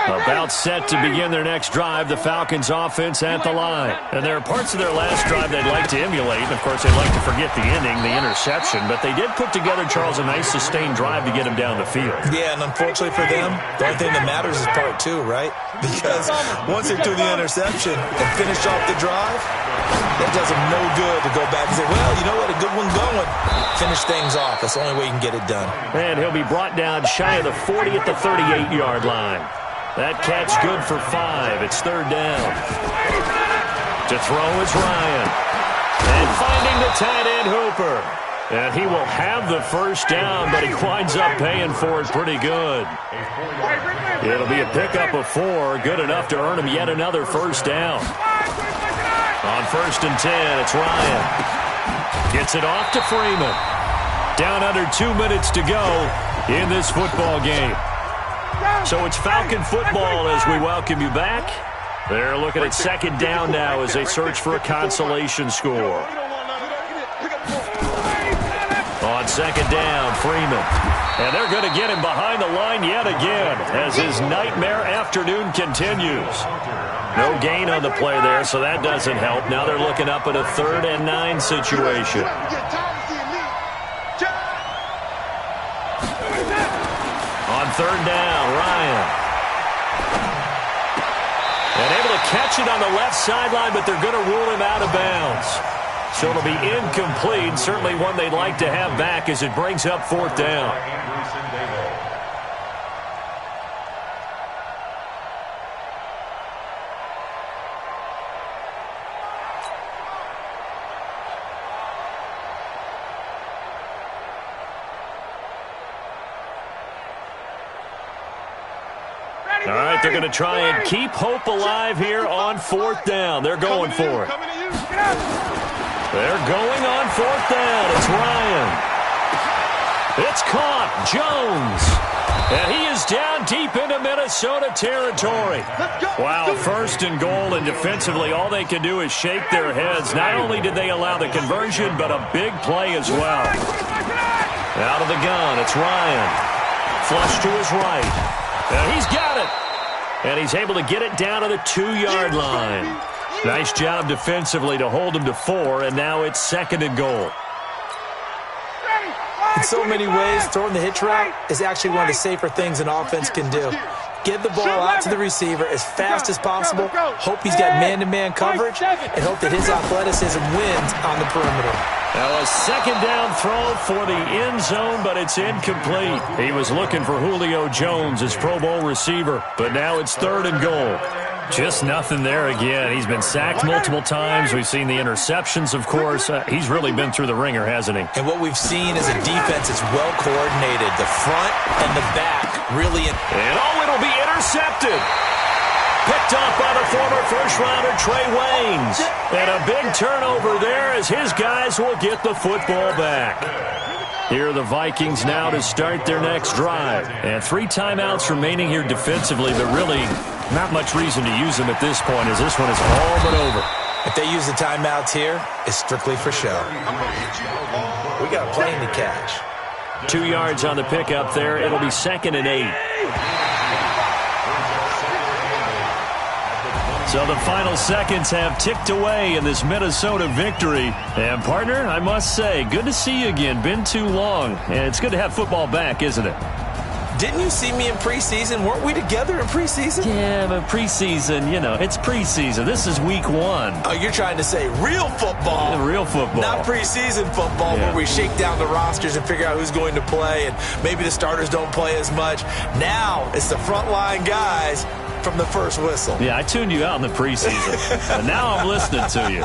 About set to begin their next drive, the Falcons offense at the line. And there are parts of their last drive they'd like to emulate. And of course, they'd like to forget the ending, the interception. But they did put together, Charles, a nice sustained drive to get him down the field. Yeah, and unfortunately for them, the only thing that matters is part 2, right? Because once they do the interception and finish off the drive, that does them no good to go back and say, well, you know what, a good one going. Finish things off. That's the only way you can get it done. And he'll be brought down shy of the 40 at the 38-yard line. That catch good for 5. It's 3rd down. To throw is Ryan. And finding the tight end Hooper. And he will have the first down, but he winds up paying for it pretty good. It'll be a pickup of 4. Good enough to earn him yet another first down. On 1st and 10, it's Ryan. Gets it off to Freeman. Down under 2 minutes to go in this football game. So it's Falcon football as we welcome you back. They're looking at 2nd down now as they search for a consolation score. On 2nd down, Freeman. And they're going to get him behind the line yet again as his nightmare afternoon continues. No gain on the play there, so that doesn't help. Now they're looking up at a 3rd and 9 situation. On 3rd down, Ryan. And able to catch it on the left sideline, but they're going to rule him out of bounds. So it'll be incomplete. Certainly one they'd like to have back as it brings up 4th down. All right, they're going to try and keep hope alive here on 4th down. They're going for it. They're going on 4th down. It's Ryan. It's caught. Jones. And he is down deep into Minnesota territory. Wow, 1st and goal, and defensively all they can do is shake their heads. Not only did they allow the conversion, but a big play as well. Out of the gun, it's Ryan. Flush to his right. And he's got it. And he's able to get it down to the 2-yard line. Nice job defensively to hold him to 4, and now it's 2nd and goal. In so many ways, throwing the hitch route is actually one of the safer things an offense can do. Get the ball out to the receiver as fast as possible, hope he's got man-to-man coverage, and hope that his athleticism wins on the perimeter. Now a 2nd down throw for the end zone, but it's incomplete. He was looking for Julio Jones, his Pro Bowl receiver, but now it's 3rd and goal. Just nothing there again. He's been sacked multiple times. We've seen the interceptions, of course. He's really been through the ringer, hasn't he? And what we've seen is a defense that's well coordinated. The front and the back really. And it'll be intercepted. Picked off by the former first-rounder Trey Waynes. And a big turnover there as his guys will get the football back. Here are the Vikings now to start their next drive. And 3 timeouts remaining here defensively, but really not much reason to use them at this point as this one is all but over. If they use the timeouts here, it's strictly for show. We got a plane to catch. 2 yards on the pickup there. It'll be 2nd and 8. So the final seconds have ticked away in this Minnesota victory. And, partner, I must say, good to see you again. Been too long. And it's good to have football back, isn't it? Didn't you see me in preseason? Weren't we together in preseason? Yeah, but preseason, it's preseason. This is week 1. Oh, you're trying to say real football. Real football. Not preseason football where we shake down the rosters and figure out who's going to play, and maybe the starters don't play as much. Now it's the frontline guys from the first whistle. Yeah, I tuned you out in the preseason. But now I'm listening to you.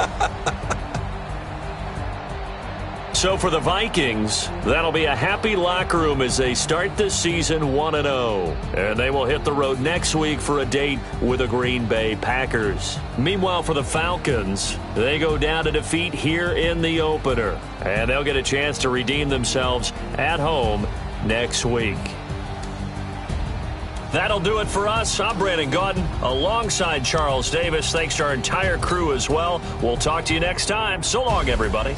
So for the Vikings, that'll be a happy locker room as they start this season 1-0. And they will hit the road next week for a date with the Green Bay Packers. Meanwhile, for the Falcons, they go down to defeat here in the opener. And they'll get a chance to redeem themselves at home next week. That'll do it for us. I'm Brandon Gaudin alongside Charles Davis. Thanks to our entire crew as well. We'll talk to you next time. So long, everybody.